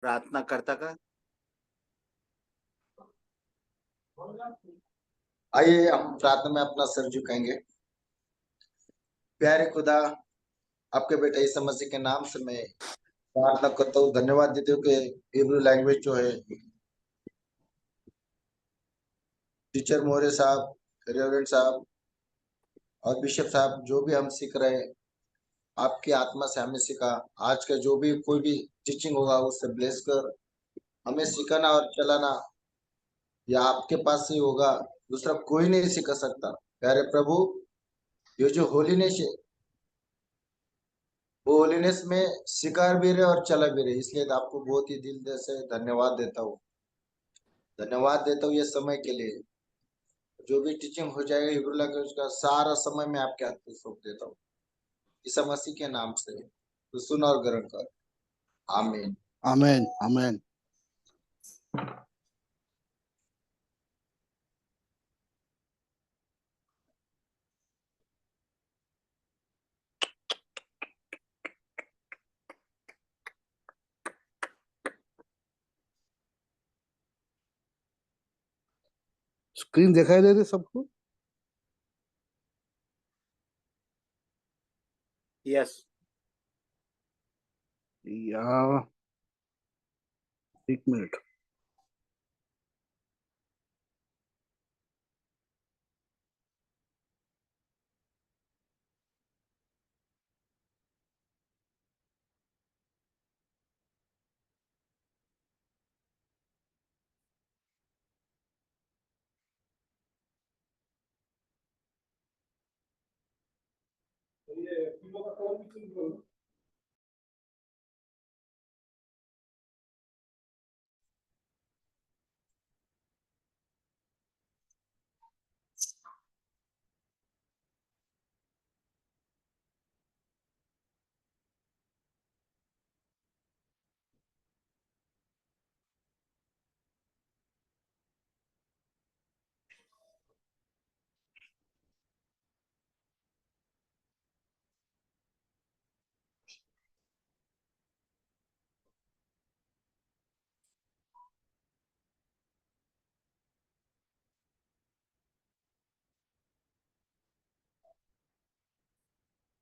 प्रार्थना करता का। आइए हम प्रार्थना में अपना सर झुकाएंगे। प्यारे खुदा, आपके बेटे यीशु मसीह के नाम से मैं प्रार्थना करता हूँ, धन्यवाद देते हूँ कि हिब्रू लैंग्वेज जो है टीचर मोरे साहब, रेवरेंड साहब और बिशप साहब जो भी हम सीख रहे हैं, आपकी आत्मा से हमें सीखा। आज का जो भी कोई भी टीचिंग होगा उससे ब्लेस कर हमें सिखाना और चलाना, या आपके पास ही होगा, दूसरा कोई नहीं सिखा सकता। प्यारे प्रभु, ये जो होलीनेस है वो होलीनेस में सिखा भी रहे और चला भी रहे, इसलिए तो आपको बहुत ही दिल से धन्यवाद देता हूँ। धन्यवाद देता हूँ ये समय के लिए। जो भी टीचिंग हो जाएगा हिब्रू लैंग्वेज का सारा समय मैं आपके हाथ में सौंप देता हूँ, यीशु मसीह के नाम से तो सुन और ग्रहण कर। आमीन। आमेन आमेन। स्क्रीन दिखाई दे रही सबको? यस। या एक मिनट।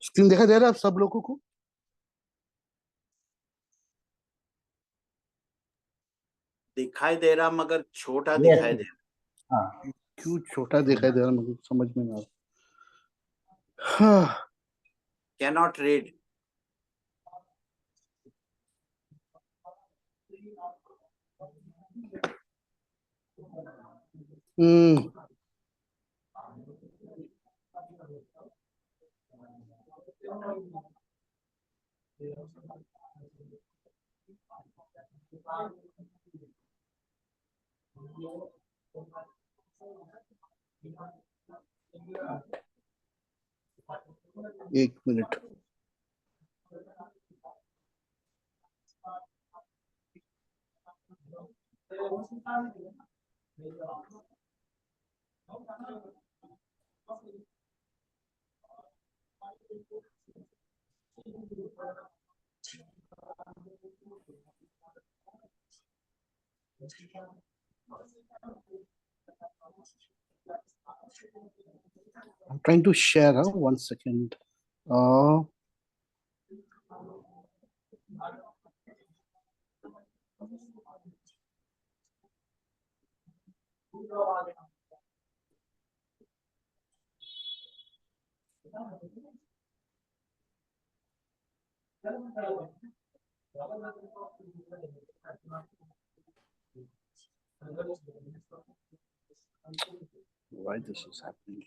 स्क्रीन दिखाई दे रहा है आप सब लोगों को? दिखाई दे रहा मगर छोटा दिखाई दे रहा। हाँ। क्यों छोटा दिखाई दे रहा मुझे समझ में नहीं आ रहा। हाँ। Cannot read. हम्म। एक minute. I'm trying to share. 1 second. Uh, why this is happening?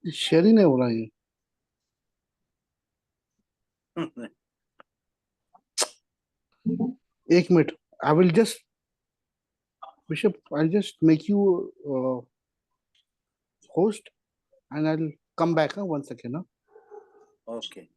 Share ही नहीं हो रहा ये. एक minute. I will just, Bishop, I'll just make you host and I'll come back 1 second. Okay.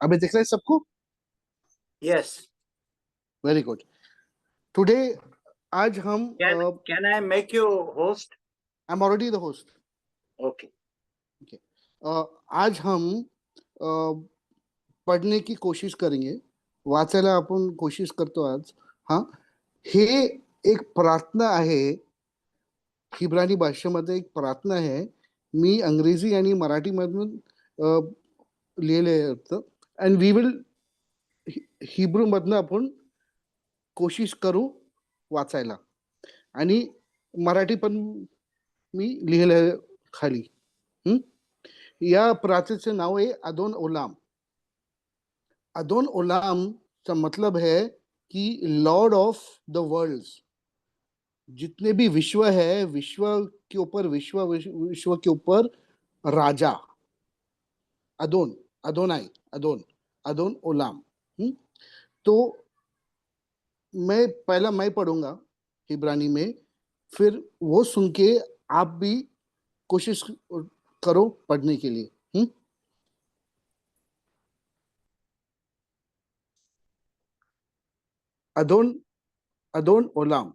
अभी दिख रहा है सबको? Yes. Very good. टुडे आज हम Can I make you host? I am already the host. Okay. आज हम पढ़णे की कोशिश करेंगे. वाचायला आपण कोशिश करतो आज. हा, हे एक प्रार्थना आहे. हिब्रानी भाषेमध्ये एक प्रार्थना आहे. मी अंग्रेजी आणि मराठी मधून लिहिले होतं. अँड वी विल हिब्रू मधनं आपण कोशिश करू वाचायला. आणि मराठी पण मी लिहिलंय खाली. या प्रार्थनेचं नाव आहे अदोन ओलाम. अदोन ओलाम का मतलब है कि लॉर्ड ऑफ द वर्ल्ड. जितने भी विश्व है, विश्व के ऊपर विश्व के ऊपर राजा. अदोन, अदोनाई, अदोन ओलाम. तो मैं पढ़ूंगा हिब्रानी में, फिर वो सुन के आप भी कोशिश करो पढ़ने के लिए. अदोन ओलाम.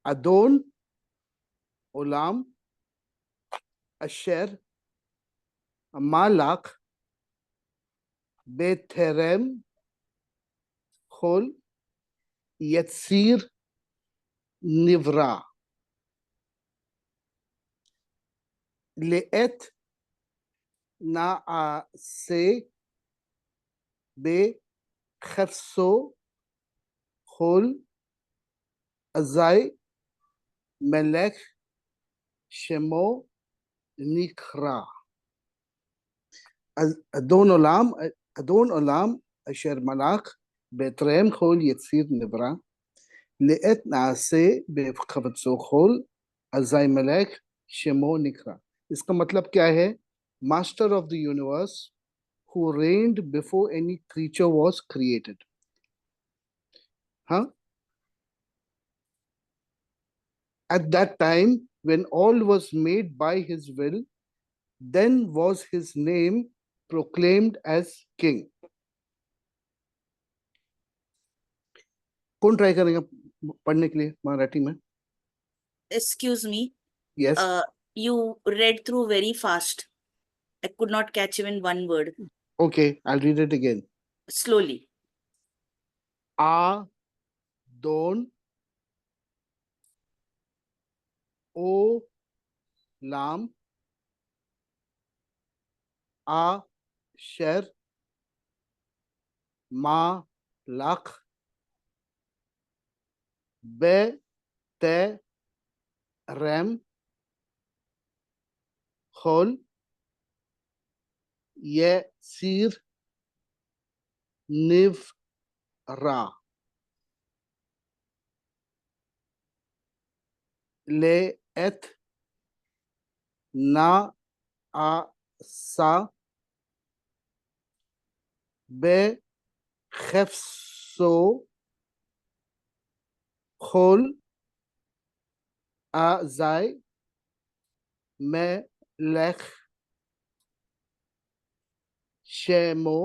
अदोन ओलाम अशर मालाक बेथेरेम खोल यत्सीर निवरा लेएत नाआसे बेखफसो खोल अजाई मेलेख शमो निखरा. अदोन ओलाम अशर मलाक बेतरेम खोल यत्सीर निवरा लेएत नासे बेखफसो खोल अजाई मेलेख शमो निखरा. इसका मतलब क्या है? Master of the universe who reigned before any creature was created. Huh? At that time, when all was made by his will, then was his name proclaimed as king. कौन ट्राई करेगा पढ़ने के लिए मराठी में? Excuse me. Yes. You read through very fast. I could not catch even one word. Okay, I'll read it again. Slowly. Adon Olam Asher मा लाख बे ते RAM खोल ये सिर निव रा ले एथ ना आ सा बे खफ्सो खोल आ जाय मैं लेख शेमो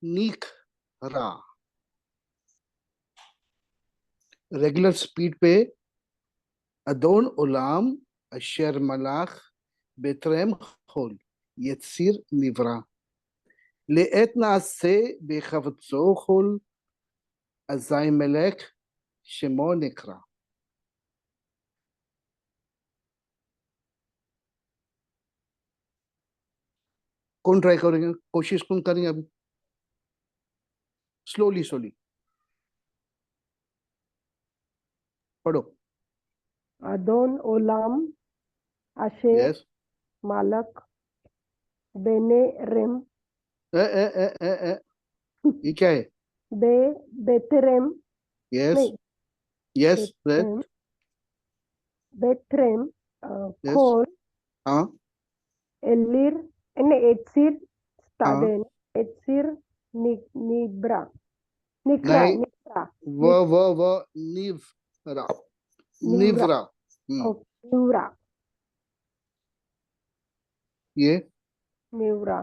निक रा रेगुलर स्पीड पे अदोन उलाम अशर मलाख बेतरम खोल यत्सिर निवरा लएत नासे बेखवत्सो खोल अजाई मलेक शेमो निकरा कौन ट्राई करेंगे कोशिश कौन करेंगे अभी स्लोली स्लोली पढ़ो अदोन ओलाम अशेर यस मालक बेने रेम ये क्या है बे बेतरेम यस नहीं यस बेतरेम बेतरेम यस खोल हाँ एलिर ने एटसिर हाँ स्टादेन एटसिर निब्रा निक्रा नहीं निक्रा वो निवरा निव्रा निवरा निव्रा ये निव्रा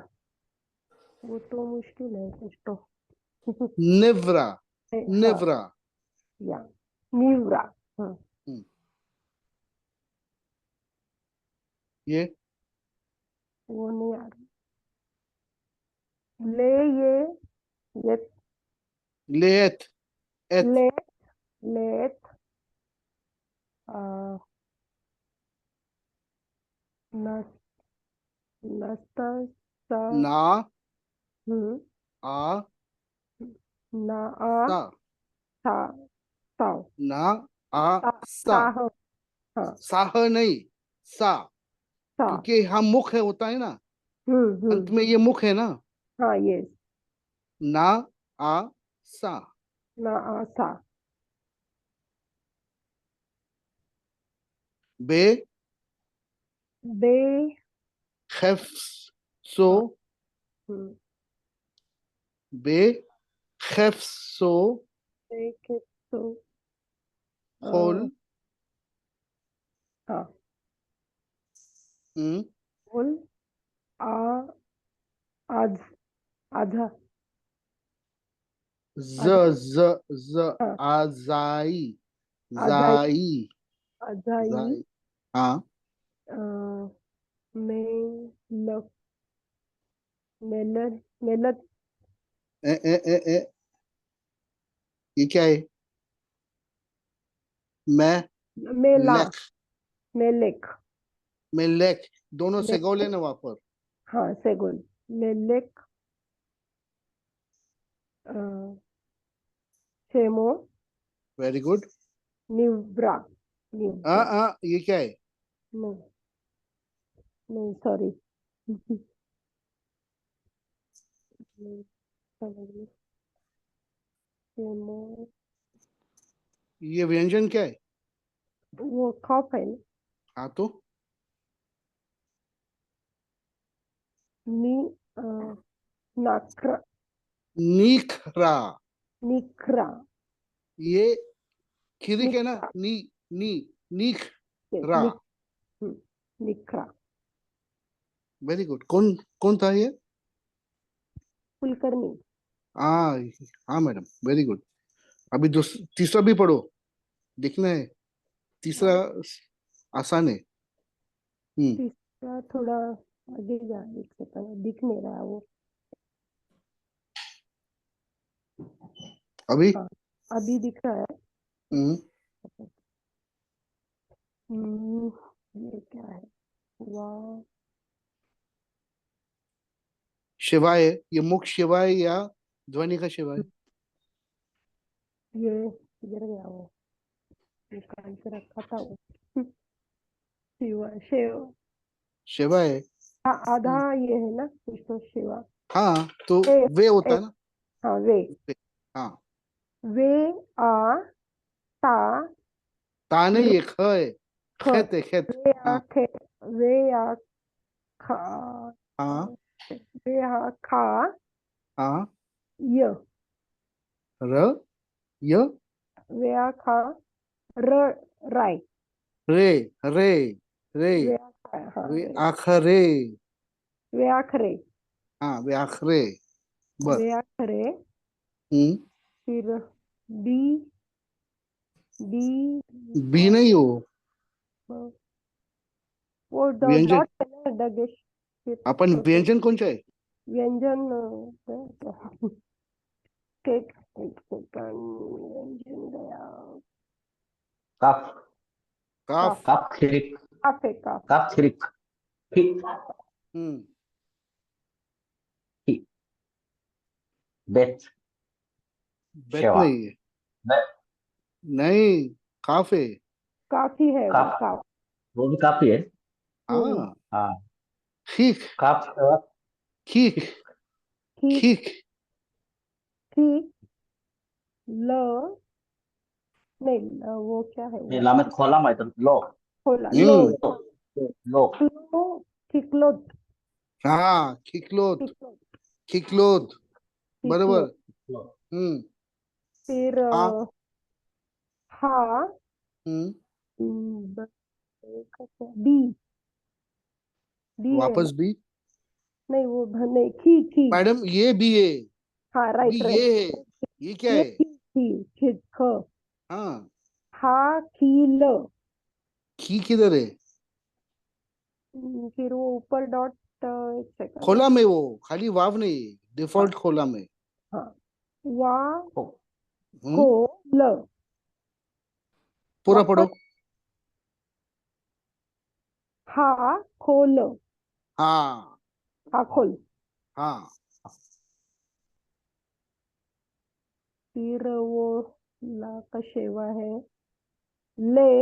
वो तो मुश्किल है कुछ तो निवरा हाँ निवरा या निव्रा हाँ ये वो नहीं आ रहा ले ये लेत एत लेट लेट नस नस्ता सा ना हम्म आ ना आ सा सा साव ना आ सा साह हाँ साह नहीं सा सा क्योंकि यहाँ मुख है होता है ना अंत में ये मुख है ना हाँ यस ना आ सा ना आ सा बे बे खफ सो हम्म बे खफ सो बे के तो खोल हाँ हम्म, बोल आ आज आधा ज आधा ज ज हाँ आजाई आजाई जाई आजाई जाई हाँ में लक मेलत मेलत ए ये क्या है मैं मेला लेख मेलेक मैं लेख दोनों से मे- गौ लेना वहां पर हाँ सेगुन मेलेक शेमो वेरी गुड निव्रा निव्रा ये क्या है नहीं नहीं सॉरी शेमो ये व्यंजन क्या है वो खौफ है ना हाँ तो नी नाक्रा निखरा निखरा ये खिरिक है ना निखरा नी नी निख yes, रा निखरा वेरी गुड कौन कौन था ये कुलकर्णी हाँ हाँ मैडम वेरी गुड अभी तीसरा भी पढ़ो देखना है तीसरा हाँ आसान है तीसरा थोड़ा आगे जा एक सेकंड दिख नहीं रहा वो अभी हाँ अभी दिख रहा है हम्म, ये क्या है वाह शिवाय, ये मुख शिवाय या ध्वनि का शिवाय? ये इधर गया वो निकाल के रखा था वो शिवा शिव शिवाय। हाँ, आधा ये है ना कुछ तो शिवा हाँ, तो ए, वे होता है ना। हाँ वे हाँ, वे आ ता ता नहीं, ये ख है, ख खेत है, खेत। वे आ हाँ खे वे आ खा हाँ वे आ खा हाँ, य र, य, वे आ खा र राय रे, रे, रे, वे आ खा हाँ वे रे आखरे। वे आखरे हाँ, वे आखरे। बर। वे आखरे हम्म। फिर डी डी बी नहीं हो, वो व्यंजन। डॉट है ना डगेश फिर अपन व्यंजन कोणचं आहे? व्यंजन केक एक सेकंड व्यंजन गया काफ काफ। काफ खिरिक काफ है काफ काफ खिरिक खी हम्म। खी बेत बेत शेवा नहीं है, बे नहीं, काफ है। काफी है वो काफ काफ वो भी काफी है। हाँ, हाँ खीक, काफ शेवा खीक, ठीक खीक। ठीक ल नहीं वो क्या है ये वो लामेत खोला माहित लो खोला लो हम्म। लो लो क्लो खिकलोद हाँ, खिकलोत, खिकलोद खिकलोत, बरोबर। खिकलोद हम्म। फिर हाँ। हा हम्म। डी डी है ना वापस भी। नहीं वो नहीं खी खी मैडम, ये भी है, हाँ भी राइट ये राइट है, ये क्या ये है? खी ख हाँ, हा खी ल खी किधर है? फिर वो ऊपर डॉट एक सेकंड खोला में, वो खाली वाव नहीं, डिफॉल्ट खोला में। हाँ वा हो को हम्म। ल पूरा पढ़ो। वापस हा खोल हाँ हा खोल हाँ, फिर वो ला का शेवा है ले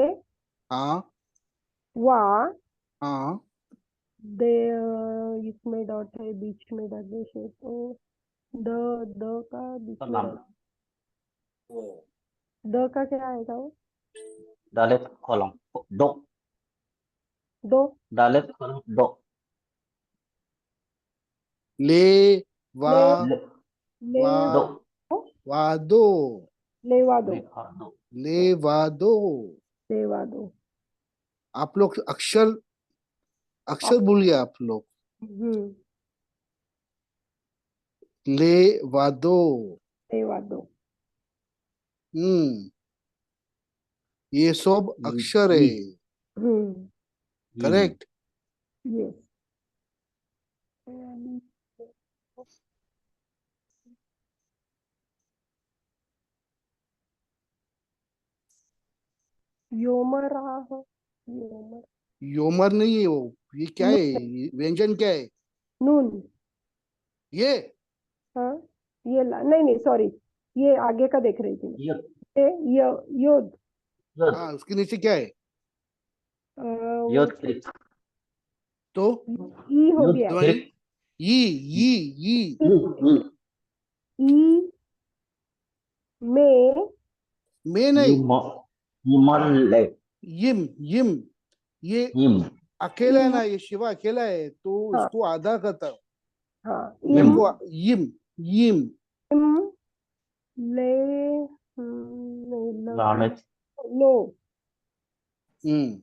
हाँ वा हाँ, दे इसमें डॉट है बीच में डगेश है तो द द का बीच में नाम द का क्या आएगा वो डालेत खोलम दो दो डालेत खोलम दो ले, वा, ले ले ले वा, दो वादो, लेवा दो ले दो ले, वादो। लेवा दो आप लोग अक्षर अक्षर भूल गए आप लोग। हम्म ले, वादो। लेवा दो हम्म। ये सब अक्षर है, हम्म करेक्ट। यस योमर रहा है योमर योमर नहीं है वो, ये क्या है? ये व्यंजन क्या है? नून ये हाँ नहीं नहीं सॉरी ये आगे का देख रही थी मैं ये ये योद योद हाँ, उसके नीचे क्या है? वो योद खिरिक तो ई हो योद गया ध्वनि, खिरिक ई ई में में नहीं, यमले यिम, यिम। ये यम अकेला है इम ना, ये शिवा अकेला है, तो हाँ इसको आधा करता हूँ। हाँ यम इम इसको यिम, यिम। इम ले नहीं लामेत लो हम्म।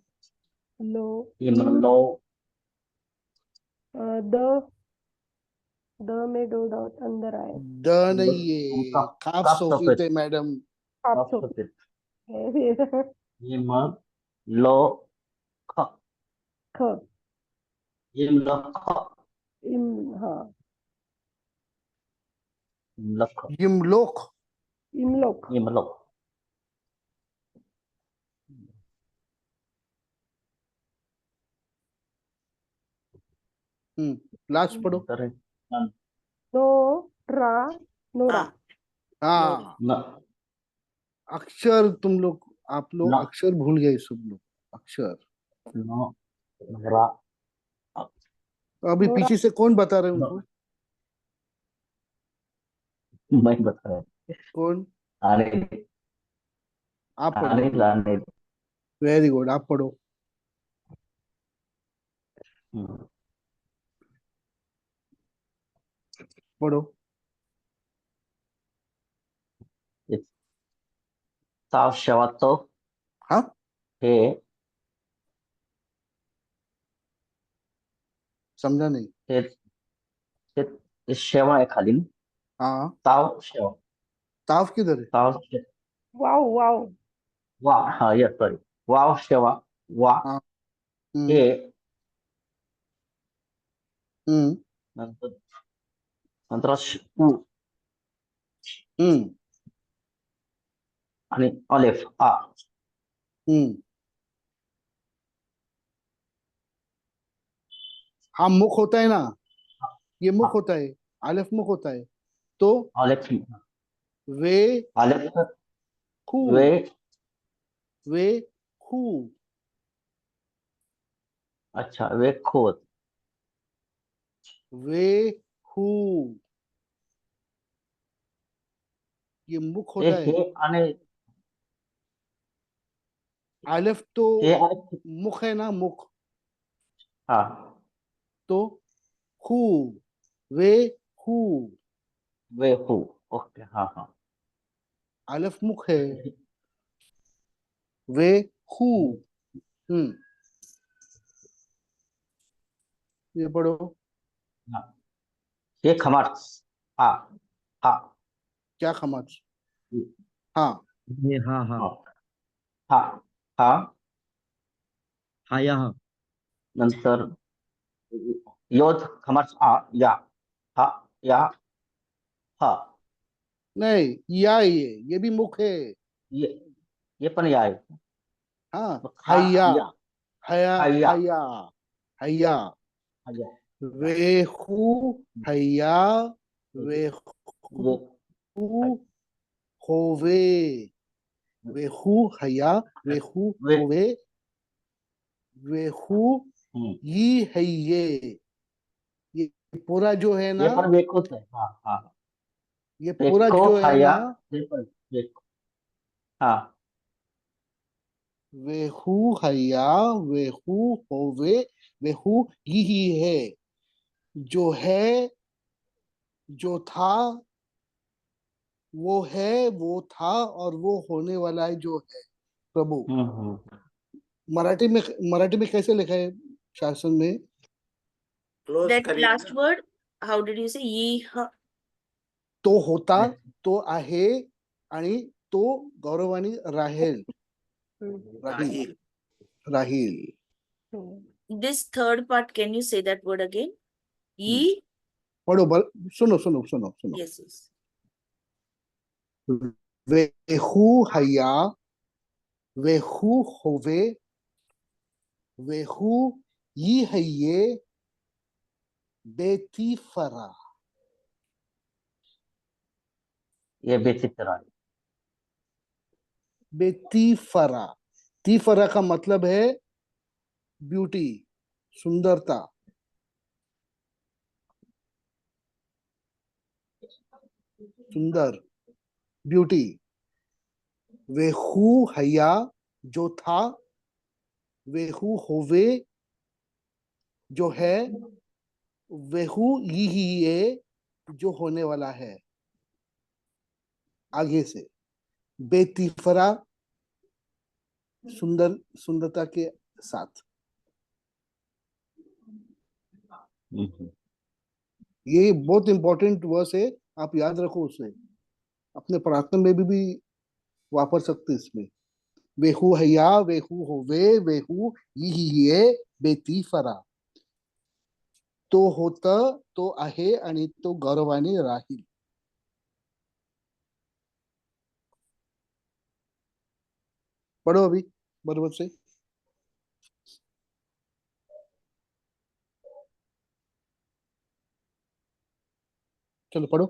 लो यम इम लो द द में दो डॉट अंदर आए द नहीं है, काफ काफ सोफी सफेद थे मैडम। आप काफ सो सफेद फिर यम लो ख ख यम लो ख इम हाँ यम लो ख यिमलोक। इमलोक यम लो लास्ट पढ़ो। तरह नो ट्रा नोरा Ah, हाँ, न अक्षर तुम लोग, आप लोग न अक्षर भूल गए सब लोग, अक्षर। नो रा तो अभी नोरा पीछे से कौन बता रहे हैं न उनको? मैं बता रहा हूँ। कौन? अनिल आप पढ़ो। अनिल अनिल वेरी गुड, आप पढ़ो। हम्म, पढ़ो। ये साव शेवातो हाँ, हे समझा नहीं। हे हे शेवा आहे खाली ना? हाँ, साव शेवा ताफ किधर है? साव शे वाव वाव वा हा यस सॉरी वाव शेवा वा हाँ। हे हम्म नंतर नंतर उ हम्म आणि अलेफ आ हम्म हाँ, मुख होता है ना, ये मुख होता है, आलिफ मुख होता है। तो अलेफ वे अलेफ खू, वे वे खू, अच्छा वे खोत वे खू, ये मुख हे होता है। हे आणि आलिफ तो हे आणि मुख है ना, मुख। हा तो खू, वे खू, वे हु ओके हा हा आलिफ मुख है, वे खू। हम्म ये पढ़ो। हा. हे खमाट हा हा क्या खमाच? हाँ, ये हाँ हाँ हा हा हा हाँ यहाँ नंतर योध खमाट आ या हा या हा नहीं, ये भी मुख है। ये ये पण या आहे हाँ, मग हा या हया, हा या हया, हया, हा या या. वेहू, हया, वेहू, वे होवे, वेहू, हया, वेहू, वे होवे, वेहू, हम्म. ये है ये पूरा जो है ये ना, पण वेखोच आहे हा हा ये पूरा वेखो जो हा है या ना, हे पण वेखो हा वेहू, हया, वेहू, होवे, वेहू, यही है, जो है, जो था, वो है, वो था, और वो होने वाला है, जो है प्रभु। हम्म. मराठी में, मराठी में कैसे लिखा है शासन में? क्लोज that करिए last word, how did you say? Ye, तो होता, तो आहे, आणि तो गौरवानी राहील, राहील, राहील. राहील। this third part, can you say that word again? Ye, पढ़ो, सुनो सुनो सुनो सुनो। yes, yes. वेहू, हया, वेहू, होवे, वेहू, यी है ये, बेती फरा। ये बेसिक तरह बेतीफरा, तीफरा का मतलब है ब्यूटी, सुंदरता। सुंदर, ब्यूटी। वेहू, हया, जो था, वेहू, होवे, जो है, वेहू, यही ये, जो होने वाला है। आगे से बेतीफरा, सुंदर, सुंदरता के साथ। ये बहुत इंपॉर्टेंट वर्स है, आप याद रखो उसे, अपने प्रार्थना में भी वापर सकते इसमें। वेहू, हया, वेहू, होवे, वेहू, यही ये, बेतीफरा, तो होता, तो आहे, आणि तो गौरवाने राहील। पढ़ो अभी बरोबर से। चलो पढ़ो।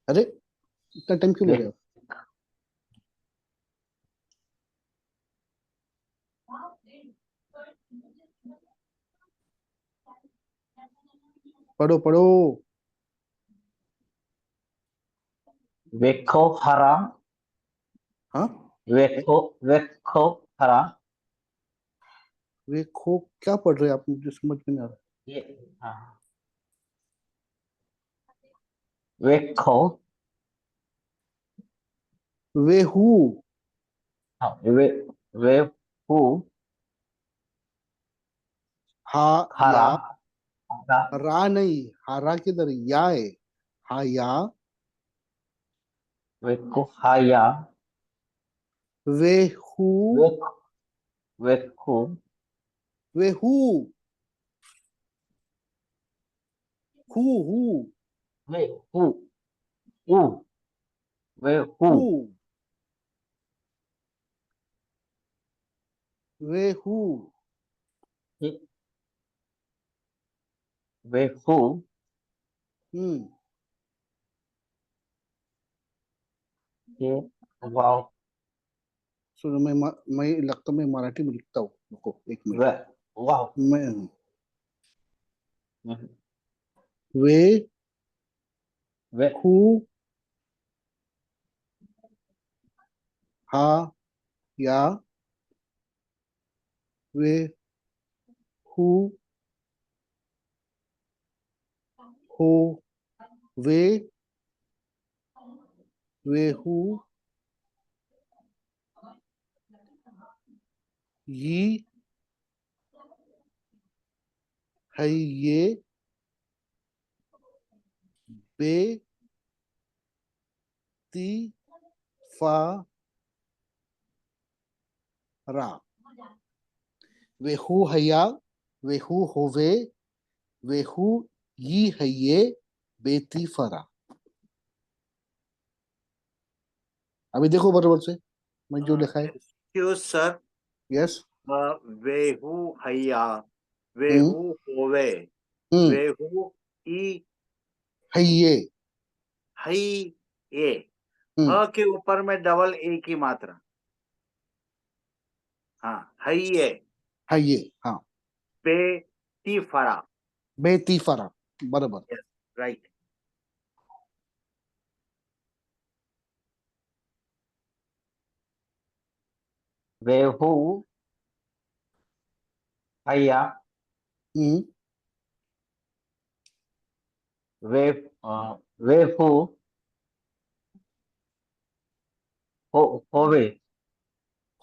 अरे इतना टाइम क्यों ले रहे हो? पढ़ो पढ़ो। वेखो हरा, हाँ वेखो हरा, वे खो क्या पढ़ रहे हैं आप? मुझे समझ में नहीं आ रहा। ये हाँ, वेखो, वे हु, हाँ, वे हु हा हरा, या, हरा, रा नहीं, हारा किधर है? या है, हा या, वेखो हाया, वे हु, वेख वेखो, वे हु, हु वे हु, उ, वे हु, हु, वे हु, वे हु, हम्म ये वाव, सुनो मैं लगता मैं मराठी में लिखता हूँ, रुको एक मिनट। वे वाव, मैं वे वे हु, हा या, वे हु, हो, वे हु, यी, है ये, बे, ती, फा, रा। वे हु हया, वे हु होवे, वे हु यी है ये, बेती फरा। अभी देखो बराबर से मैं जो लिखा है। Excuse sir, yes. वेहू हैया, हम्म वेहू होवे, हम्म वेहू ई है ये। हई ए, हम्म ह के ऊपर में डबल ए की मात्रा। हाँ, हई ए, है ये, हाँ। बे ती फरा। बेती फरा, बराबर। Yes, right. वे हु हाया, हम्म वे वे हु हो होवे,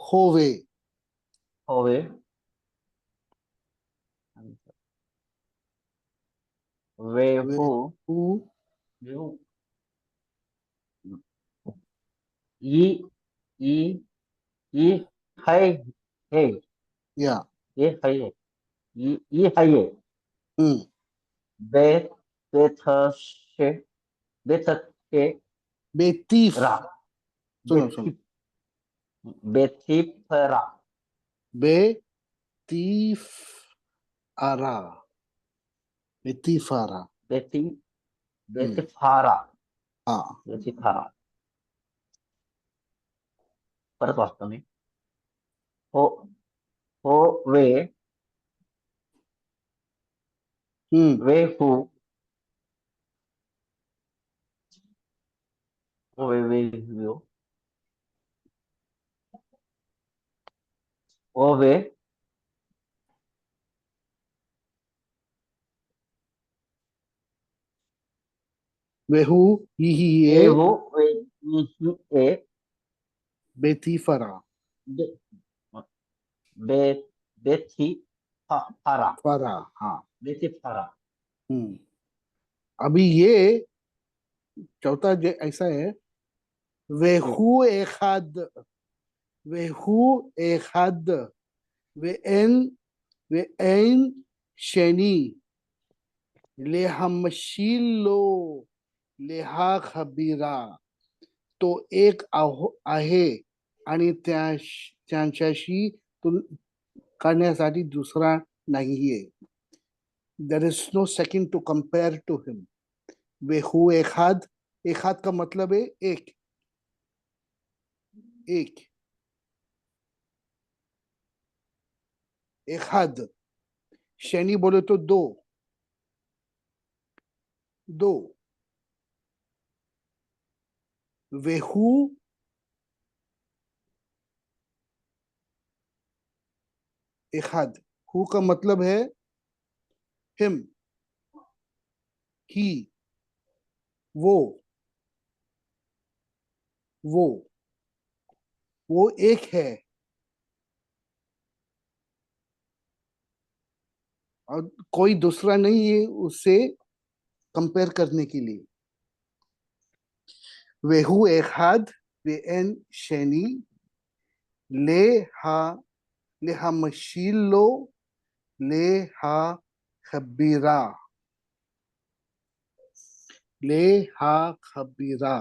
होवे, होवे, वे वे हु हु, यू, ई ई ई है, है, या, ये है, ये है, ये हम्म बे बेथशे, बेथशे बेतीफ। रा, सुनो सुनो, बेथि बेथिफरा, बेतीफ आरा, बेतीफारा। बेथि हम्म बेथिफारा, हाँ। बेथिफारा, परत वाचतो मी. हो हो हम्म वे हु, वे व्यो, ओ वे वे हु ही ए ये, वो वे ई ए, बेतीफारा, बे बे बेथिफारा, फारा, हाँ। बेथिफारा, हम्म अभी ये चौथा ऐसा है। वेहू एखाद, वेहू एखाद, वेएन, वेएन शनी, लेहमशिलो, लेहा खबीरा। तो एक आहे आणि त्यांच्याशी तुलना करण्यासाठी दुसरा नाहीये. There is no second to compare to him. वेहू एखाद, एखाद का मतलब है एक, एक, एखाद। शैनी बोले तो दो, दो। वेहू एखाद, हु का मतलब है हिम, ही, वो, वो, वो एक है और कोई दूसरा नहीं है उससे कंपेयर करने के लिए। वेहू एखाद, वेएन शैनी, ले हा, ले हा मशीलो, ले हा खबीरा, ले हा खबीरा।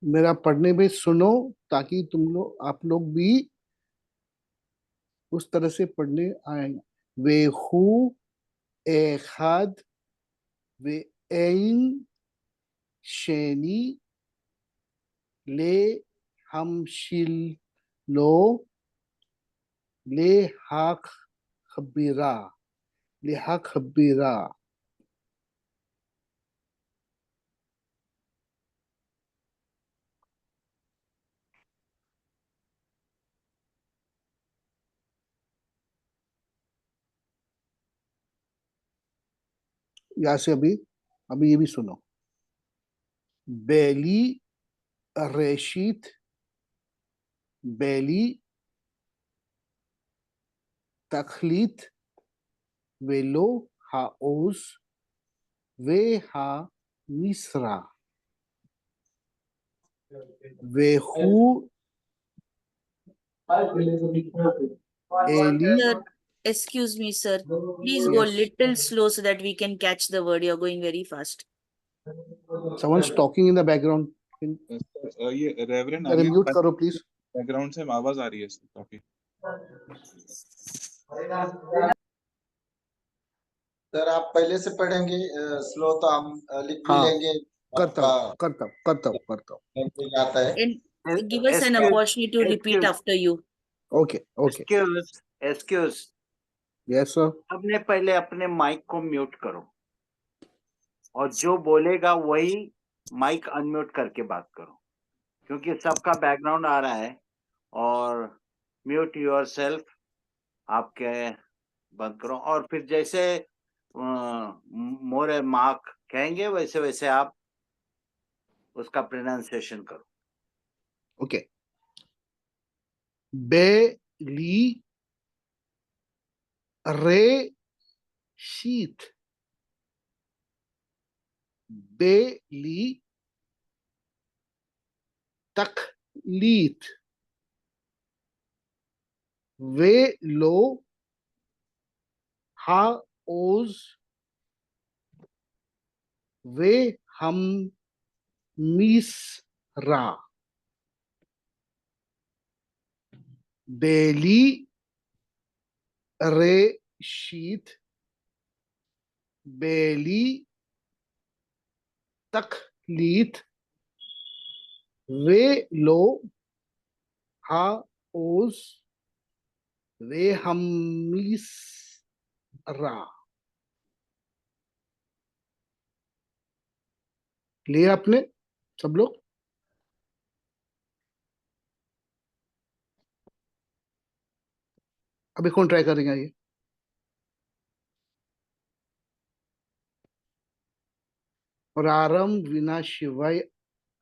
मेरा पढ़ने में सुनो ताकि तुम लोग, आप लोग भी उस तरह से पढ़ने आएंगे। वेहू एखाद, वेएन शैनी, ले हमशिलो, ले हा खबीरा, ले हा खबीरा। यहाँ से अभी अभी ये भी सुनो। बेली रेशीत, बेली तखलीत, वेलो हाउस, वे हा मिस्रा, वेहू Eli. Sir, excuse me, sir. Please go Yes, little slow so that we can catch the word. You're going very fast. someone's talking in the background. ये रेवरेंड अरे आगे म्यूट करो प्लीज। बैकग्राउंड से आवाज आ रही है काफी। सर आप पहले से पढ़ेंगे स्लो तो हम लिख भी हाँ, लेंगे। करता आपका हूँ करता हूँ करता हूँ करता हूँ। लैंग्वेज आता है। And give us an Excuse, opportunity to repeat excuse, after you. Okay okay, excuse. Yes sir. सबने पहले अपने माइक को म्यूट करो और जो बोलेगा वही माइक अनम्यूट करके बात करो, क्योंकि सबका बैकग्राउंड आ रहा है। और म्यूट योरसेल्फ, आपके बंद करो और फिर जैसे मोरे मार्क कहेंगे वैसे वैसे आप उसका प्रोनाउंसिएशन करो। ओके। बेली रे शीत, बेली तकलीत, वे लो हाउस, वे हम मिस्रा, बेली रे शीत, बेली तकलीत, वे लो हाउस, वे हम मिस्रा। लिए आपने सब लोग? अभी कौन ट्राई करेंगे ये? प्रारंभ विनाशिवाय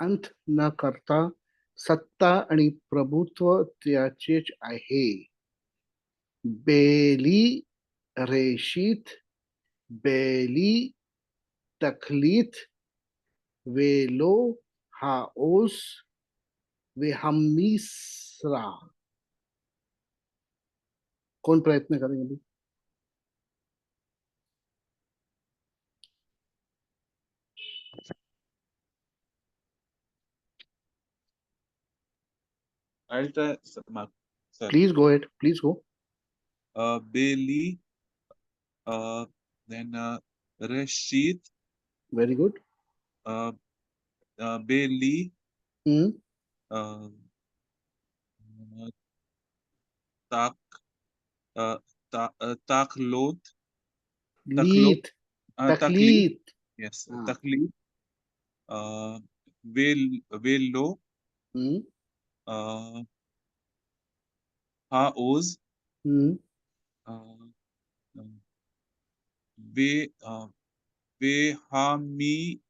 अंत न करता, सत्ता आणि प्रभुत्व त्याचेच आहे. बेली रेशीत, बेली तखलीत, वेलो हाओस, वेहमिसरा. कौन प्रयत्न करेंगे अभी? I'll try, Mark. sir. Please go ahead. Please go. Bailey, then Rashid, Very good. Bailey, Hmm. uh, Tak, Taklot, Leet. Taklit, Taklit. yes, Ah. Taklit, Velo, Hmm. Haoz, Hmm. Ve, Vehami,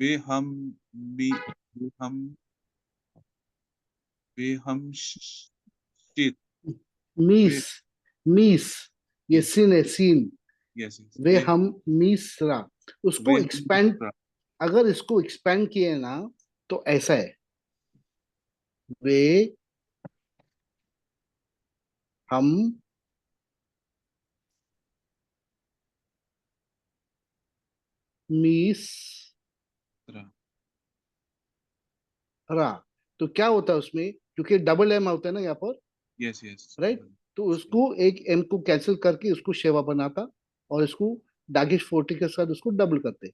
Vehami, Vehamshit, मीस. मीस. ये yes, scene है, scene. yes, वे हम मीसरा. उसको expand, Vehamisra, अगर इसको expand किए ना तो ऐसा है, वे हम मीसरा. तो क्या होता है उसमें, क्योंकि डबल एम होता है ना यहाँ पर, yes, yes, राइट? तो उसको एक एम को कैंसिल करके उसको शेवा बनाता और इसको दागिश 40 के साथ उसको डबल करते.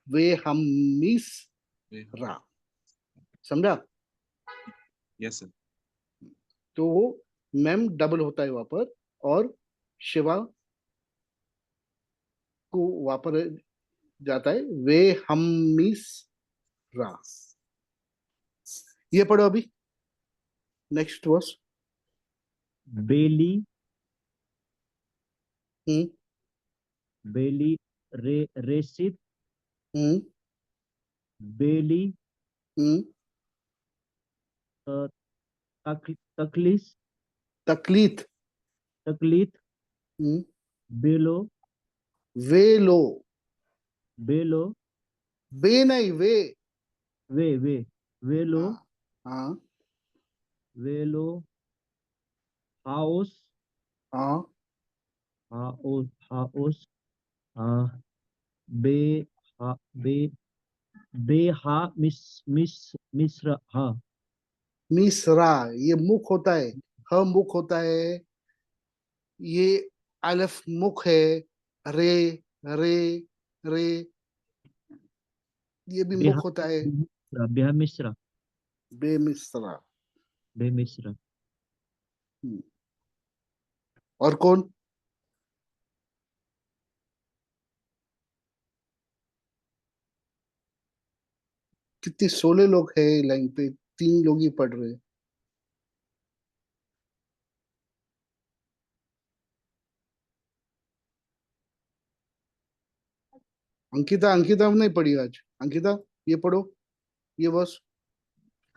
वे हम मीसरा. समझा? yes, sir. तो वो मैम डबल होता है वहां पर और शिवा को वहां पर जाता है वे हम रा. ये पढ़ो अभी नेक्स्ट वर्स. Bailey, हम्म. Bailey, Rashid, हम्म. Bailey, हम्म. Taklis, तकलीत. Taklit, हम्म. Belo, वे लो. Belo, बे नहीं, वे. Velo, हाँ. हाँ. Velo, House, हाँ. House, Be, Be, Beha, Misra, मिसरा. ये मुख होता है, ह मुख होता है, ये अलिफ मुख है, रे रे रे, ये भी Beha, मुख होता है. Beha Misra, बेमिसरा. Be Misra. हम्म. और कौन? कितने 16 लोग हैं लाइन पे, 3 लोग ही पढ़ रहे हैं. अंकिता, अंकिता नहीं पढ़ी आज. अंकिता, ये पढ़ो, ये बस.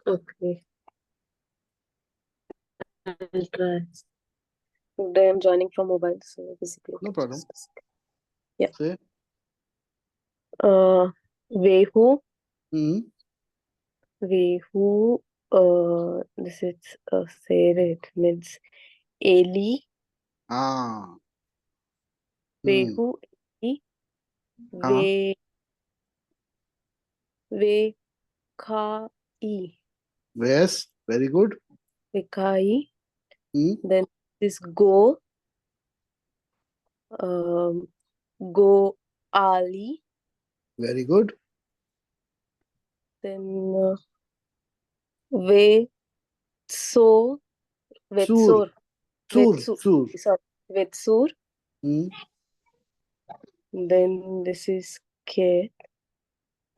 Okay, I'll try. Today I'm joining from mobile, so basically, no okay, problem. Yeah. से. Vehu, hmm. Vehu, this is say it means Eli, हाँ. हम्म. Vehu, Eli, हाँ. Ve, Vekai, वेस. Very good. Vekai, hmm. then this Go, Go Ali, very good. then Ve So, सूर. Vetsur, सूर. Vetsur, सूर. sorry, Vetsur, hmm. then this is K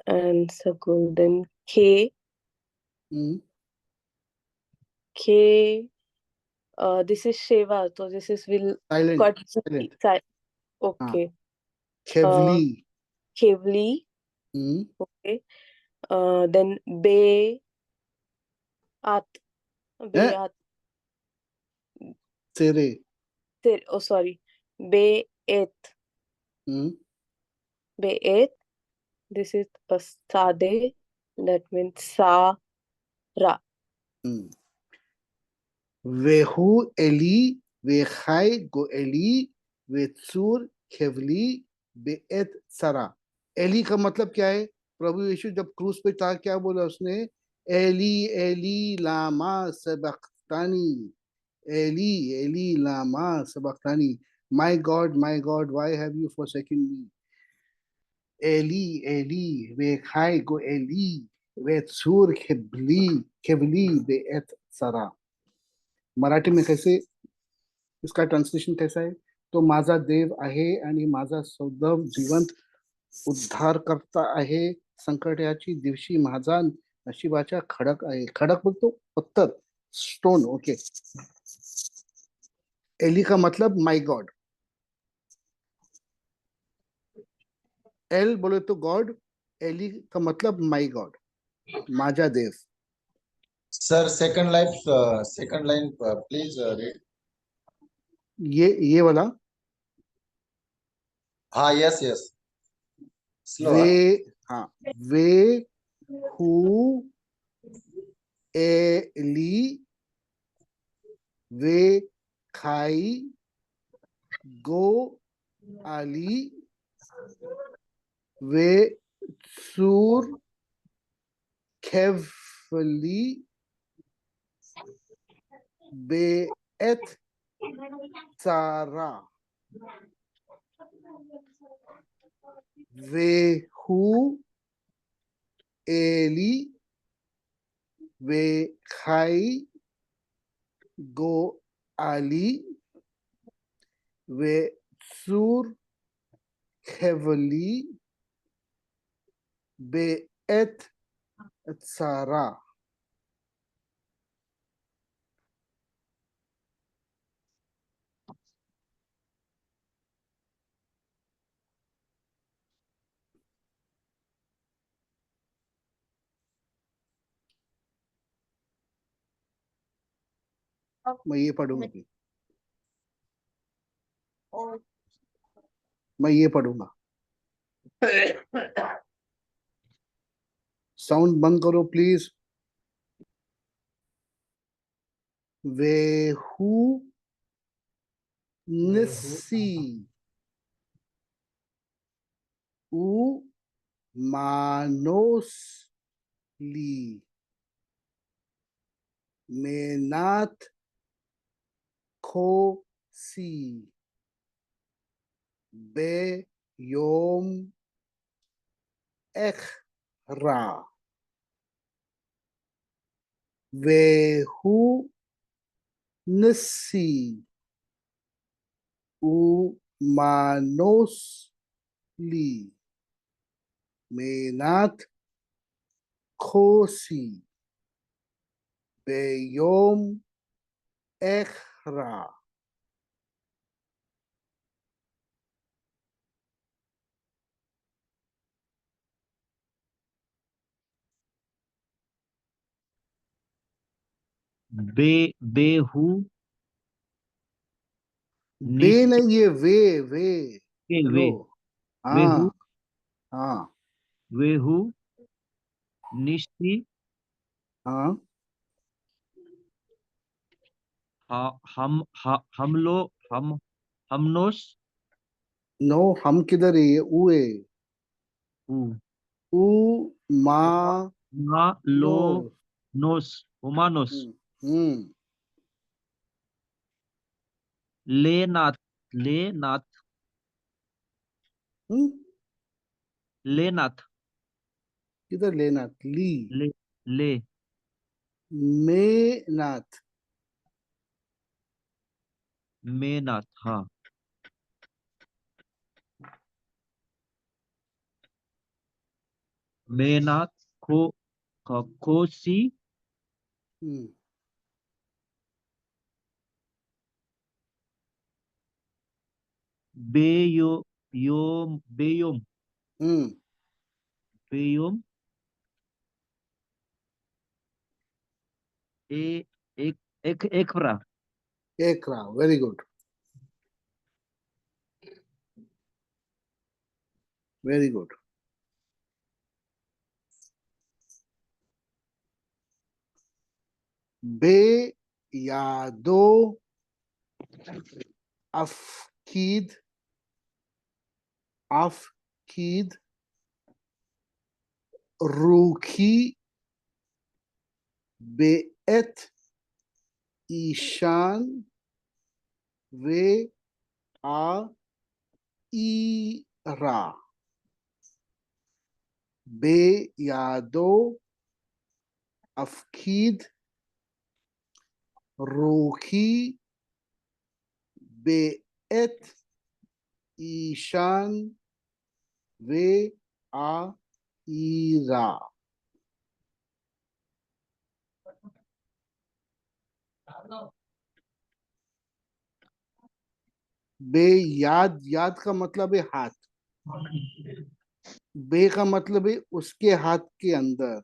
and Sagul, then K, hmm. K, this is Sheva, so this is will silent. cut, silent. हाँ. okay, Khewli. Kevli, hmm. okay, then Be At, Be At, तेरे. oh sorry, Be Et, hmm. Be Et, this is a Sade, that means Sa Ra. Hmm. वेहू एली, वेखाई गोएली, वेत्सूर खेवली, बेएत सरा. एली का मतलब क्या है? प्रभु यीशु जब क्रूस पे था क्या बोला उसने? एली एली लामा सबक्तानी. Eli, Eli, lama sabachthani. My God, why have you forsaken me? Eli, Eli, vechai go Eli, vetsur kevli be'et sara. Marathi में कैसे इसका ट्रांसलेशन कैसा है? तो माझा देव आहे आणि माझा सौदव जिवंत उद्धार करता आहे. संकटाची दिवशी माझा नशिबाचा खडक आहे. खडक बोलतो पत्थर, स्टोन. ओके. एली का मतलब माय गॉड. एल बोले तो गॉड, एली का मतलब माय गॉड, माझा देव. Sir second line please read. ये वाला हाँ यस यस स्लो. वे हु एली वे खाई गो आली वे सूर खेवली बेएत सारा. वे हु एली वे खाई गो आली वे सूर खेवली बेएत सारा. मैं ये पढ़ूंगा. मैं ये पढ़ूंगा. साउंड बंद करो प्लीज. वेहू निस्सी उ मानोस ली मेनात खो सी बे योम एखरा वेहू निस्सी उ मानोस ली मेनात खोसी बेयोम एखरा. बेहू बे नहीं, ये वे वे हाँ हाँ वेहू निश्ची हाँ. हमनोस नो, हम किधर है? ये ऊ है. उ ऊ मा मा लो नो. नोस हुमानोस हम्म. लेनाथ हम्म. लेनाथ किधर लेना? ली ले ले मेनाथ. मेनाथ. हाँ मेनाथ खोसी हम्म. बेयो योम बेयोम हम्म. बेयोम ए एक एकरा एकरा. Very good, very good. बे यादो अफकीद रूखी बेएत ईशान वे आ ईरा बे यादो अफकीद रोखी बेएत ईशान वे आ ईरा। बे याद, याद का मतलब है हाथ, बे का मतलब है उसके हाथ के अंदर,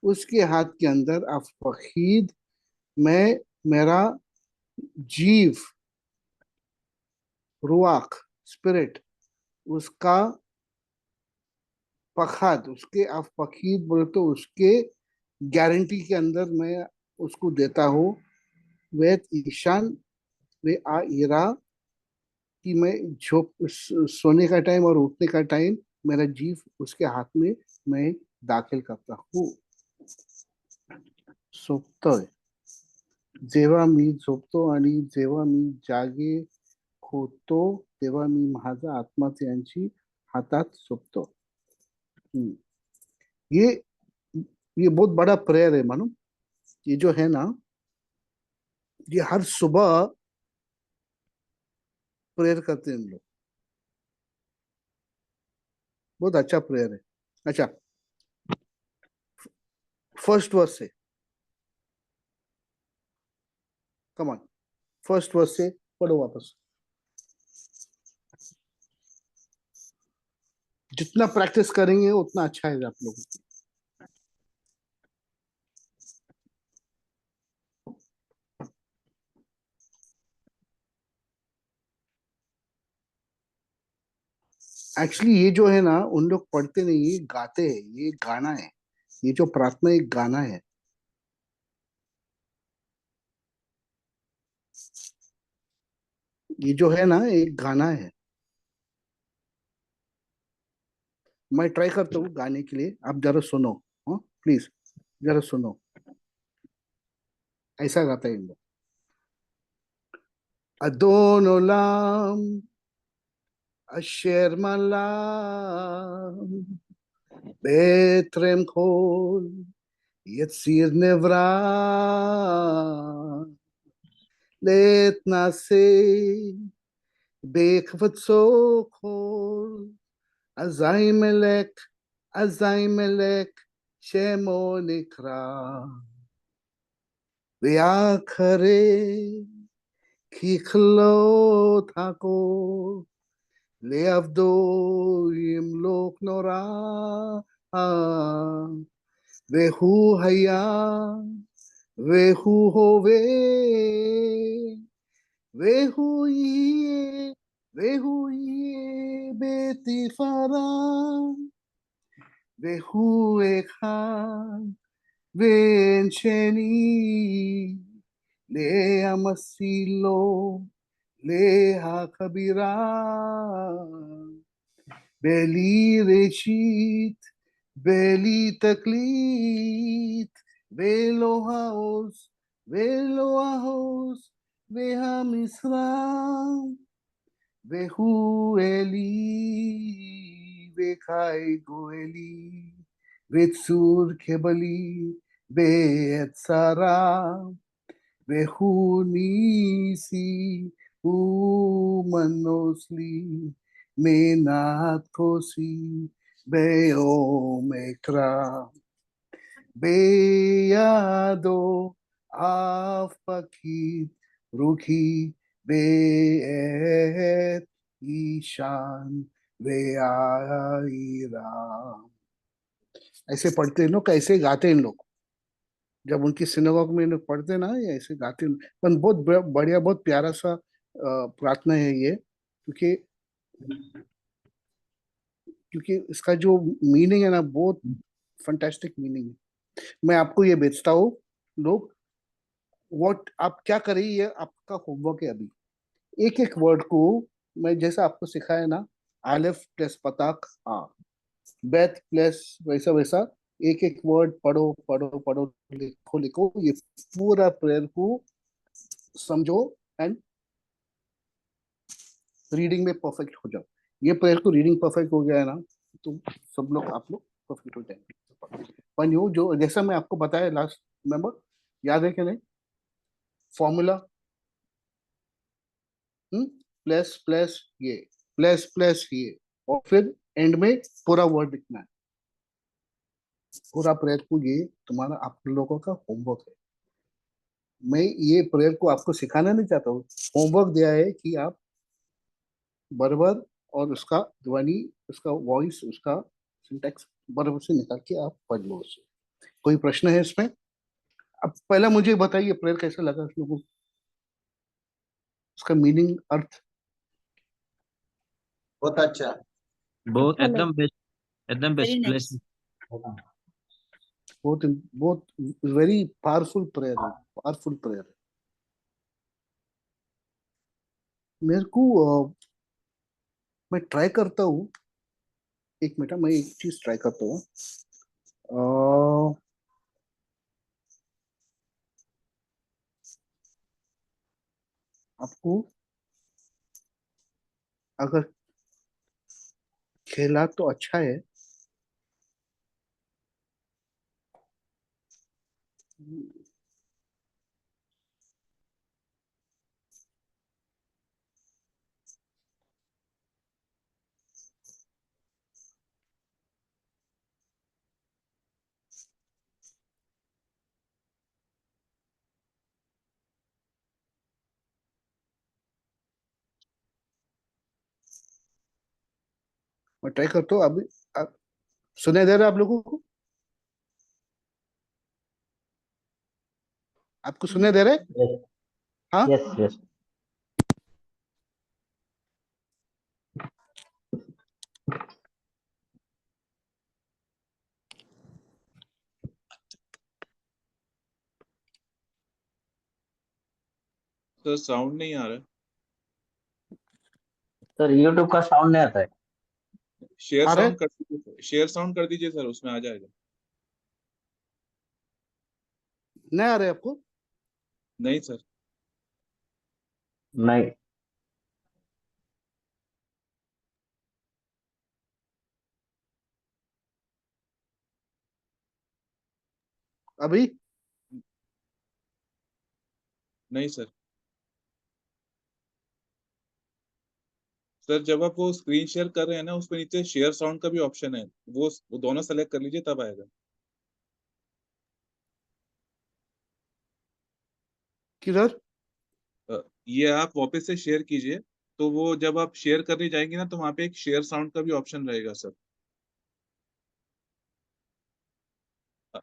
उसके हाथ के अंदर अफकीद मैं, मेरा जीव, रुआक स्पिरिट, उसका पखाद, उसके आप फकीर बोले तो उसके गारंटी के अंदर मैं उसको देता हूँ। वे ईशान वे आ इरा कि मैं सोने का टाइम और उठने का टाइम मेरा जीव उसके हाथ में मैं दाखिल करता हूँ। झोपतोय, जेव्हा मी झोपतो आणि जेव्हा मी जागे होतो तेव्हा मी माझा आत्मा त्यांची हातात सोपतो। ये ये बहुत बड़ा प्रेयर है मानो। ये जो है ना, ये हर सुबह प्रेयर करते हैं हम लोग। बहुत अच्छा प्रेयर है। अच्छा, फर्स्ट वर्स से, कम ऑन, फर्स्ट वर्स से पढ़ो वापस। जितना प्रैक्टिस करेंगे उतना अच्छा है आप लोगों को। एक्चुअली ये जो है ना, उन लोग पढ़ते नहीं, ये गाते हैं, ये गाना है। ये जो प्रार्थना एक गाना है। ये जो है ना, एक गाना है। मैं ट्राई करता हूँ गाने के लिए, आप जरा सुनो, हाँ प्लीज, जरा सुनो। ऐसा गाता है इन लोग। अदोन ओलाम अशेर मलाम बेत्रem kol yetzir nevra let nase bekvatso kol azay melek shemo nikra ve'achare kichlot hakol leavdo yimlok nora והוא היה, והוא הווה, והוא יהיה, והוא יהיה בתפארה, והוא אחד, ואין שני, להמסילו, להכבירה, בלי ראשית, בלי תקליט, ולא העוז, ולא העוז, והמשרה, והוא אלי, וחי גואלי, וצור קבלי, בעת צרה, והוא ניסי, ומנוס לי, מנת כוסי, ביום אקרא, בידו אף פקיד רוקי בעת Ishan वेआईरा। ऐसे पढ़ते हैं लोग, ऐसे गाते हैं लोग। जब उनकी सिनेगॉग में लोग पढ़ते ना, ये ऐसे गाते हैं। पर बहुत बढ़िया, बहुत प्यारा सा प्रार्थना है ये, क्योंकि क्योंकि इसका जो मीनिंग है ना, बहुत फंटास्टिक मीनिंग है। मैं आपको ये बेचता हूँ लोग, व्हाट आप क्या करें, ये आपका होमवर्क है अभी। एक एक वर्ड को मैं जैसा आपको सिखाया ना, आलिफ प्लस पताक आ, बेथ प्लस वैसा वैसा, एक एक वर्ड पढ़ो पढ़ो पढ़ो, लिखो लिखो। ये पूरा प्रेयर को समझो एंड रीडिंग में परफेक्ट हो जाओ। ये प्रेयर को रीडिंग परफेक्ट हो गया है ना, तो सब लोग आप लोग परफेक्ट हो जाएंगे। वन यू जो जैसा मैं आपको बताया लास्ट नंबर, याद है कि नहीं? फॉर्मूला प्लस प्लस ये, प्लस प्लस ये, और फिर एंड में पूरा वर्ड लिखना है। पूरा प्रेयर को ये तुम्हारा आप लोगों का होमवर्क है। मैं ये प्रेयर को आपको सिखाना नहीं चाहता हूँ, होमवर्क दिया है कि आप बराबर और उसका ध्वनि, उसका वॉइस, उसका सिंटैक्स बराबर से निकाल के आप पढ़ लो उसे। कोई प्रश्न है इसमें? अब पहला मुझे बताइए प्रेयर कैसा लगा आप लोगों को, उसका मीनिंग, अर्थ। बहुत अच्छा। बहुत अच्छा एकदम बेस्ट, एकदम Very बेस्ट प्लेस। nice. बहुत बहुत वेरी पावरफुल प्रेयर है, पावरफुल प्रेयर है। मेरे को मैं ट्राई करता हूँ, एक मिनट, मैं एक चीज ट्राई करता हूँ। आपको अगर खेला तो अच्छा है, मैं ट्राई करता हूँ अभी। सुनाई दे रहा है आप लोगों को? आपको सुनाई दे रहा है? Yes, हाँ, yes, yes. सर साउंड नहीं आ रहा। सर यूट्यूब का साउंड नहीं आता है। शेयर आ रहा है? साउंड कर दीजिए, शेयर साउंड कर दीजिए सर, उसमें आ जाएगा। नहीं आ रहा है आपको? नहीं सर। नहीं। अभी? नहीं सर। सर जब आप वो स्क्रीन शेयर कर रहे हैं ना, उसके नीचे शेयर साउंड का भी ऑप्शन है, वो दोनों सेलेक्ट कर लीजिए, तब आएगा। किधर? ये आप वापस से शेयर कीजिए, तो वो जब आप शेयर करने जाएंगे ना, तो वहां पे एक शेयर साउंड का भी ऑप्शन रहेगा सर। अ,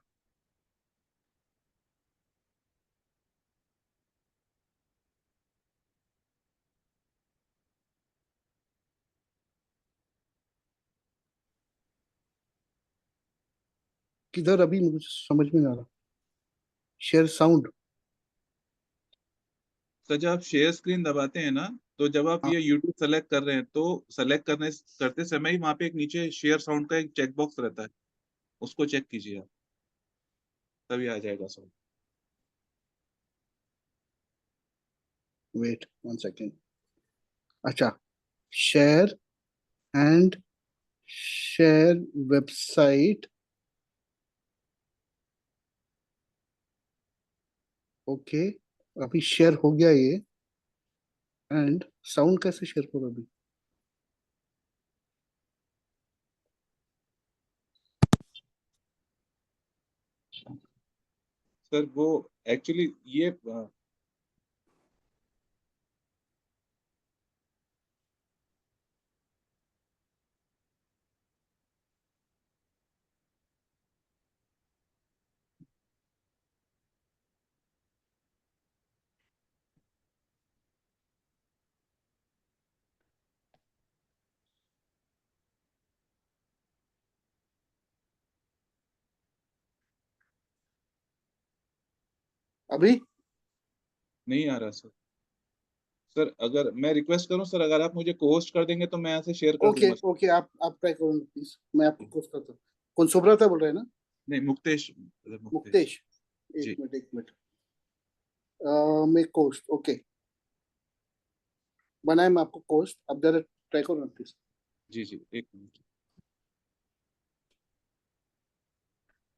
किधर? अभी मुझे समझ में नहीं आ रहा। Share sound? सर जब आप शेयर स्क्रीन दबाते हैं ना, तो जब आप हाँ, ये यूट्यूब सेलेक्ट कर रहे हैं, तो सेलेक्ट करते समय ही वहां पे एक नीचे शेयर साउंड का एक चेक बॉक्स रहता है, उसको चेक कीजिए आप, तभी आ जाएगा साउंड। Wait 1 second. अच्छा, share and share website. Okay, अभी शेयर हो गया ये। एंड साउंड कैसे शेयर करो अभी? सर वो एक्चुअली ये अभी? नहीं आ रहा सर। सर अगर मैं रिक्वेस्ट करूं सर, अगर आप मुझे को-होस्ट कर देंगे तो मैं यहाँ से शेयर कर ओके दूंगा सर। ओके, आप ट्राई करो प्लीज, मैं आपको कोर्स करता हूँ। कौन? सुब्रता बोल रहे हैं ना? नहीं, मुक्तेश, मुक्तेश। मुक्तेश? एक जी। मिनट, एक मिनट। मैं कोस्ट ओके बनाए, मैं आपको कोस्ट अब जरा ट्राई करो ना प्लीज। जी जी, एक मिनट।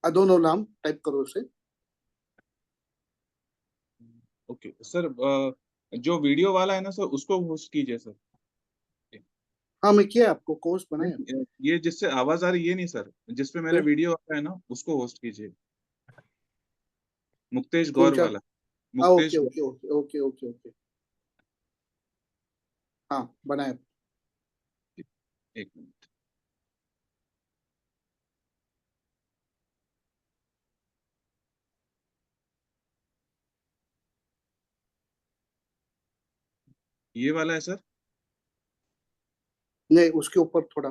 अदोन ओलाम टाइप करो उसे। ओके सर, जो वीडियो वाला है ना सर, उसको होस्ट कीजिए सर। हाँ मैं किया, आपको कोस्ट बनाया। ये जिससे आवाज आ रही, ये नहीं सर, जिसपे मेरा फिर? वीडियो आता है ना, उसको होस्ट कीजिए। मुक्तेश कौन गौर सा? वाला। हाँ Muktesh okay okay okay okay okay okay, हाँ बनाया। एक मिनट। ये वाला है सर, नहीं उसके ऊपर थोड़ा,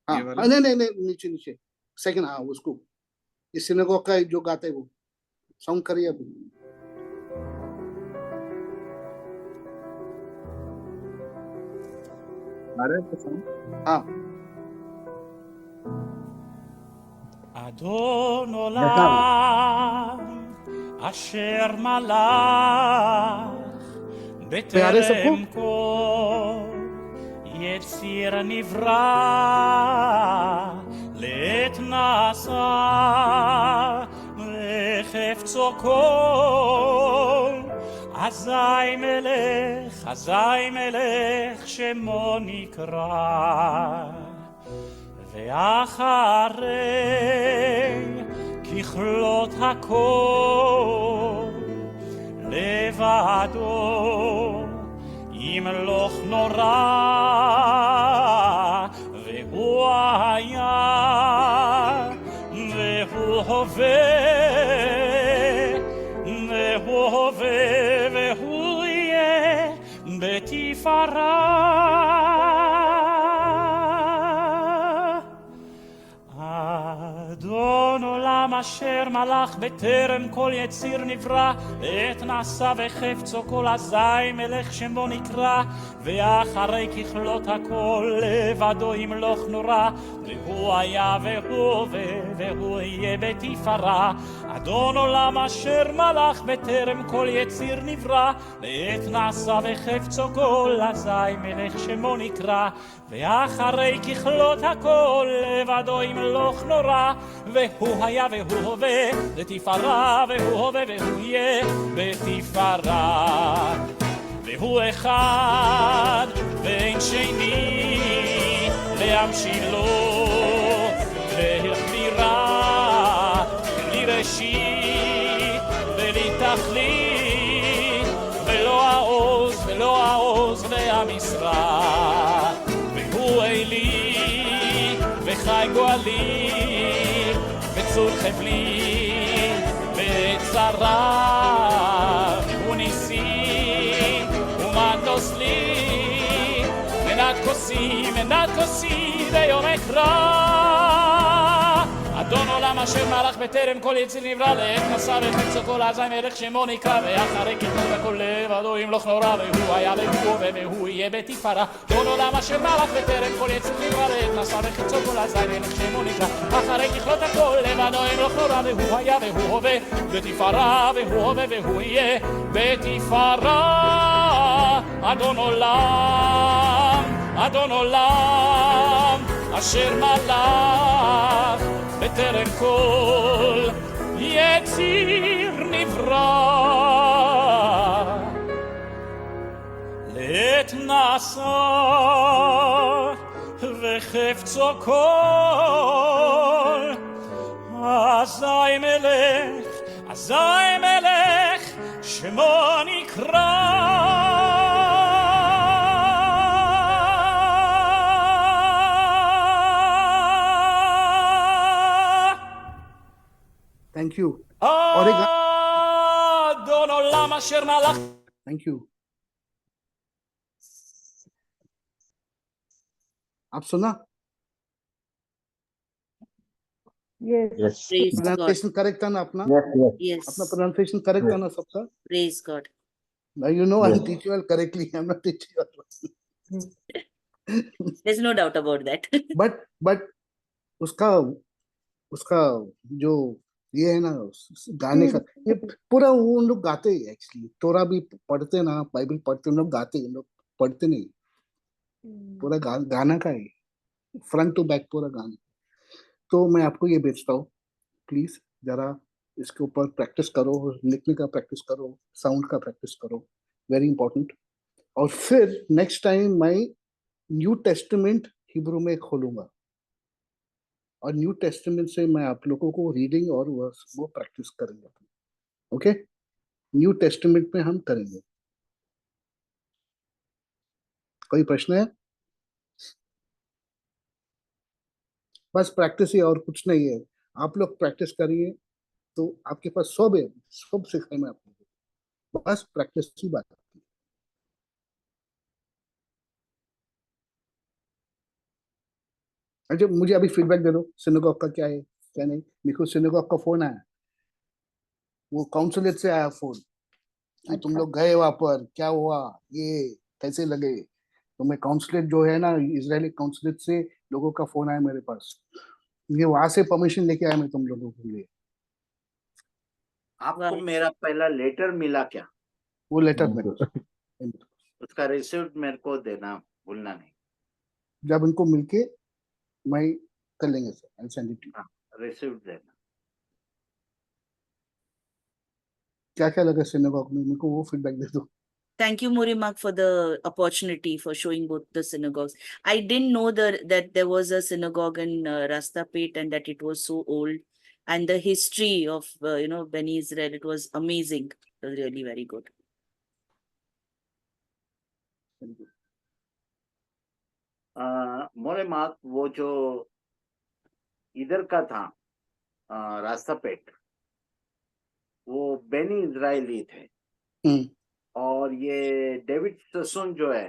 हाँ ये वाला। हाँ नहीं नहीं नहीं नीचे नीचे सेकंड, हाँ उसको, इस सिनेगोग का जो गाता है वो सॉन्ग करिए अभी। आ रहा है पसंद? हाँ אדון עולם אשר מלך प्यारे सबको। בטרם כל יציר נברא לעת נעשה וחפצו כל אזי מלך שמו נקרא ואחרי ככלות הכל לבדו ימלוך נורא והוא היה והוא הווה והוא יהיה בתפארה. אדון עולם אשר מלך בטרם כל יציר נברא עת נעשה וחפצו כל אזי מלך שמו נקרא ואחרי ככלות הכל לבדו ימלוך נורא והוא היה והוא הווה והוא יהיה בתפארה. אדון עולם אשר מלך בטרם כל יציר נברא לעת נעשה וחפצו כל אזי מלך שמו נקרא ואחרי ככלות הכל לבדו ימלוך נורא והוא היה והוא הווה לתפארה והוא הווה והוא יהיה בתפארה. והוא אחד ואין שני להמשיל לו להכבירה בלי ראשית בלי תכלית ולא העוז והמשרה. והוא אלי וחי גואלי בצור חבלי בצרה. והוא ניסי ומנוס לי מנת כוסי ביום אקרא. אדון עולם אשר מלך בטרם כל יציר נברא לעת נעשה וחפצו כל אזי מלך שמו נקרא ואחרי ככלות הכל לבדו ימלוך נורא והוא היה והוא הווה והוא יהיה בתפארה. אדון עולם אשר מלך בטרם כל יציר נברא לעת נעשה וחפצו כל אזי מלך שמו נקרא אחרי ככלות הכל לבדו ימלוך נורא והוא היה והוא הווה בתפארה והוא הווה והוא יהיה בתפארה. אדון עולם אשר מלך בטרם כל יציר נברא לעת נעשה וחפצו כל אזי מלך שמו נקרא. Thank you. और एक אדון עולם אשר מלך. Thank you. आप सुना? Yes. Yes. Praise God. Pronunciation correct था ना अपना? Yes, yes. Yes. अपना प्रोनाउंसिएशन करेक्ट था ना सबका? Praise God. You know I'm Yes. teaching you all correctly. I'm not teaching you all. There's no doubt about that. but उसका जो ये है ना गाने का ये पूरा वो उन लोग गाते हैं एक्चुअली, तोरा भी पढ़ते ना, बाइबल पढ़ते उन लोग गाते हैं, उन लोग पढ़ते नहीं, पूरा गाना का है, फ्रंट टू बैक पूरा गाना। तो मैं आपको ये भेजता हूँ, प्लीज जरा इसके ऊपर प्रैक्टिस करो, लिखने का प्रैक्टिस करो, साउंड का प्रैक्टिस करो, वेरी इंपॉर्टेंट। और फिर नेक्स्ट टाइम मैं न्यू टेस्टामेंट हिब्रू में खोलूंगा, और न्यू टेस्टामेंट से मैं आप लोगों को रीडिंग और वो प्रैक्टिस करेंगे। ओके, न्यू टेस्टामेंट में हम करेंगे। कोई प्रश्न है? बस प्रैक्टिस ही, और कुछ नहीं है। आप लोग प्रैक्टिस करिए तो आपके पास सब है, सब सिखाए मैं आपको, बस प्रैक्टिस की बात है। अच्छा, मुझे अभी फीडबैक दे दो, सिनेगॉग का क्या है क्या नहीं। मेरे को सिनेगॉग का फोन आया, वो काउंसलेट से आया फोन कि तुम अच्छा। लोग गए वहां पर, क्या हुआ, ये कैसे लगे। तो मैं काउंसलेट जो है ना, इजरायली काउंसलेट से लोगों का फोन आया मेरे पास, ये वहां से परमिशन लेके आया मैं तुम लोगों के लिए। आपको वाह। मेरा पहला लेटर मिला क्या? वो लेटर मेरे को, उसका रिसिप्ट मेरे को देना भूलना नहीं। जब उनको मिलके मैं कर लेंगे sir, I send it to. हाँ, रिसिप्ट देना। क्या क्या लगा सिनेगॉग में, मेरे को वो फीडबैक दे दो। Thank you, Murimak, for the opportunity for showing both the synagogues. I didn't know that there was a synagogue in Rastapet and that it was so old. And the history of, Beni Israel, it was amazing. It was really very good. More mark, वो जो इधर का था रास्तापेट, वो Beni Israeli थे। हम्म, और ये David Sassoon जो है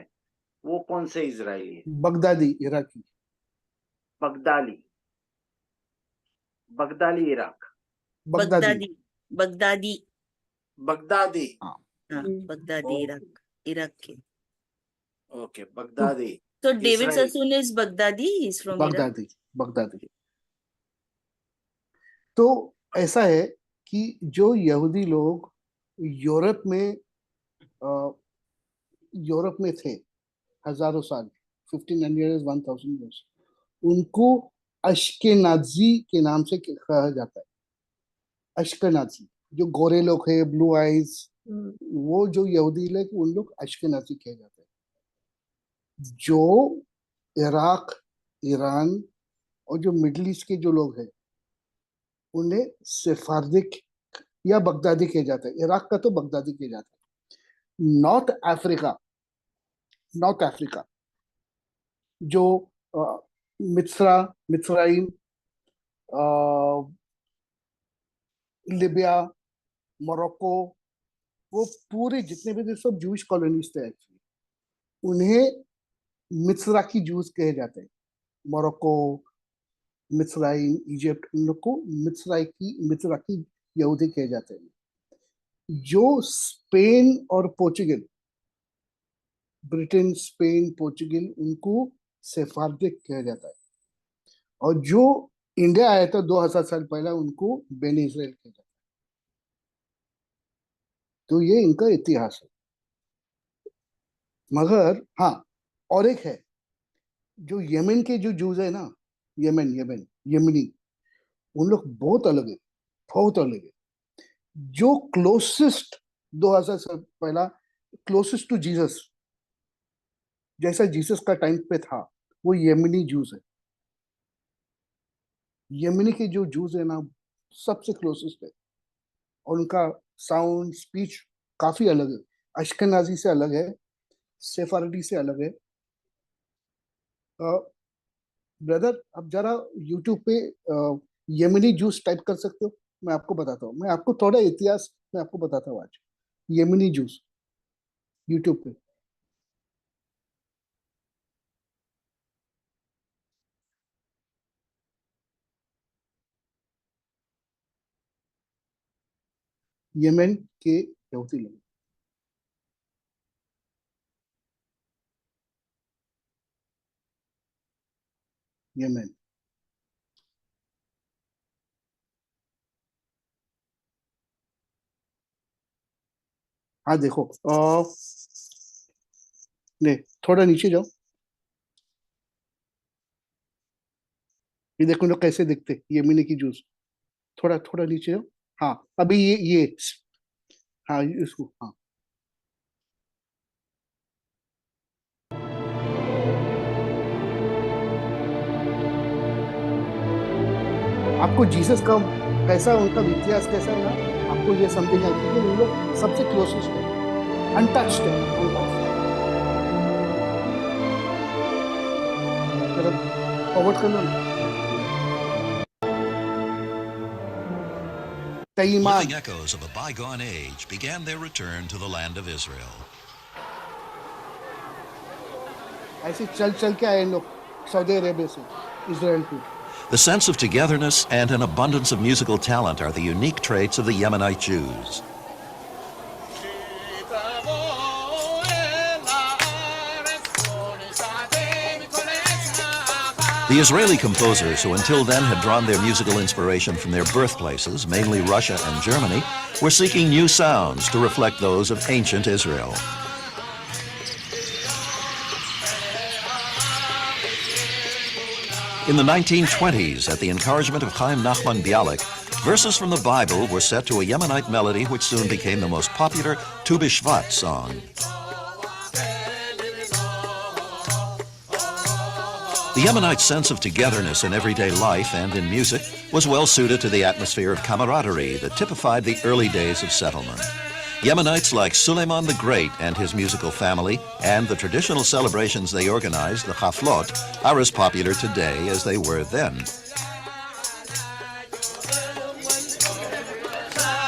वो कौन से इजरायली है? Baghdadi Iraqi. Baghdadi, Baghdadi Iraq, Baghdadi, Baghdadi. Baghdadi. Baghdadi. हाँ। Baghdadi, okay, Iraq. Iraq. के। ओके, तो Baghdadi So David Israel. Sassoon is Baghdadi. He's from Iraq. Baghdadi, Baghdadi. तो ऐसा है कि जो यहूदी लोग यूरोप में अ, यूरोप में थे हजारों साल, 1500 1000 ईयर्स, उनको अश्केनाजी के नाम से कहा जाता है। अश्केनाजी, जो गोरे लोग हैं, ब्लू आईज, वो जो यहूदी लोग, उन लोग अश्केनाजी कहे जाते हैं। जो इराक, ईरान और जो मिडिल ईस्ट के जो लोग हैं, उन्हें सेफारदिक या बगदादी कहे जाता है। इराक का तो बगदादी कहे जाता है। नॉर्थ अफ्रीका, नॉर्थ अफ्रीका जो मिस्रा, मिस्राइम, लिबिया, मोरक्को, वो पूरे जितने भी थे सब जूश कॉलोनीज थे एक्चुअली। उन्हें मिस्रा की जूस कहे जाते हैं। मोरक्को, मिस्राइम, इजिप्ट, इन लोग को मिस्रा की यहूदी कहे जाते हैं। जो स्पेन और पोर्चुगल, ब्रिटेन, स्पेन, पोर्चुगल, उनको सेफारदिक कहा जाता है। और जो इंडिया आया था 2000 साल पहले, उनको बेनी इजराइल कहा जाता है। तो ये इनका इतिहास है। मगर हाँ, और एक है, जो यमन के जो जूस है ना, यमनी, उन लोग बहुत अलग है, बहुत अलग है। जो क्लोसेस्ट 2000 साल पहला, क्लोसेस्ट टू जीसस, जैसा जीसस का टाइम पे था, वो यमनी जूस है। यमनी के जो जूस है ना, सबसे क्लोजेस्ट है। और उनका साउंड, स्पीच काफी अलग है, अश्केनाजी से अलग है, सेफारडी से अलग है। ब्रदर, आप जरा यूट्यूब पे यमनी जूस टाइप कर सकते हो, मैं आपको बताता हूँ, मैं आपको थोड़ा इतिहास मैं आपको बताता हूँ आज। यमनी जूस यूट्यूब पे, यमन के यहूदी लोग, यमन। हाँ देखो, नहीं थोड़ा नीचे जाओ, ये देखो ना कैसे दिखते येमेनी की जूस, थोड़ा थोड़ा नीचे जाओ, हाँ अभी ये हाँ इसको, हाँ आपको जीसस का कैसा, उनका इतिहास कैसा है ना, आपको ये समझेगा क्योंकि उन लोग सबसे क्लोजेस्ट है, अनटच्ड है, फॉरवर्ड कर लो ना। तईमान, Living echoes of a bygone age began their return to the land of Israel. ऐसे चल चल के आए लोग सऊदी अरेबिया से इजराइल को। The sense of togetherness and an abundance of musical talent are the unique traits of the Yemenite Jews. The Israeli composers, who until then had drawn their musical inspiration from their birthplaces, mainly Russia and Germany, were seeking new sounds to reflect those of ancient Israel. In the 1920s, at the encouragement of Chaim Nachman Bialik, verses from the Bible were set to a Yemenite melody which soon became the most popular Tu B'Shvat song. The Yemenite sense of togetherness in everyday life and in music was well suited to the atmosphere of camaraderie that typified the early days of settlement. Yemenites like Suleiman the Great and his musical family and the traditional celebrations they organized, the Chaflot, are as popular today as they were then.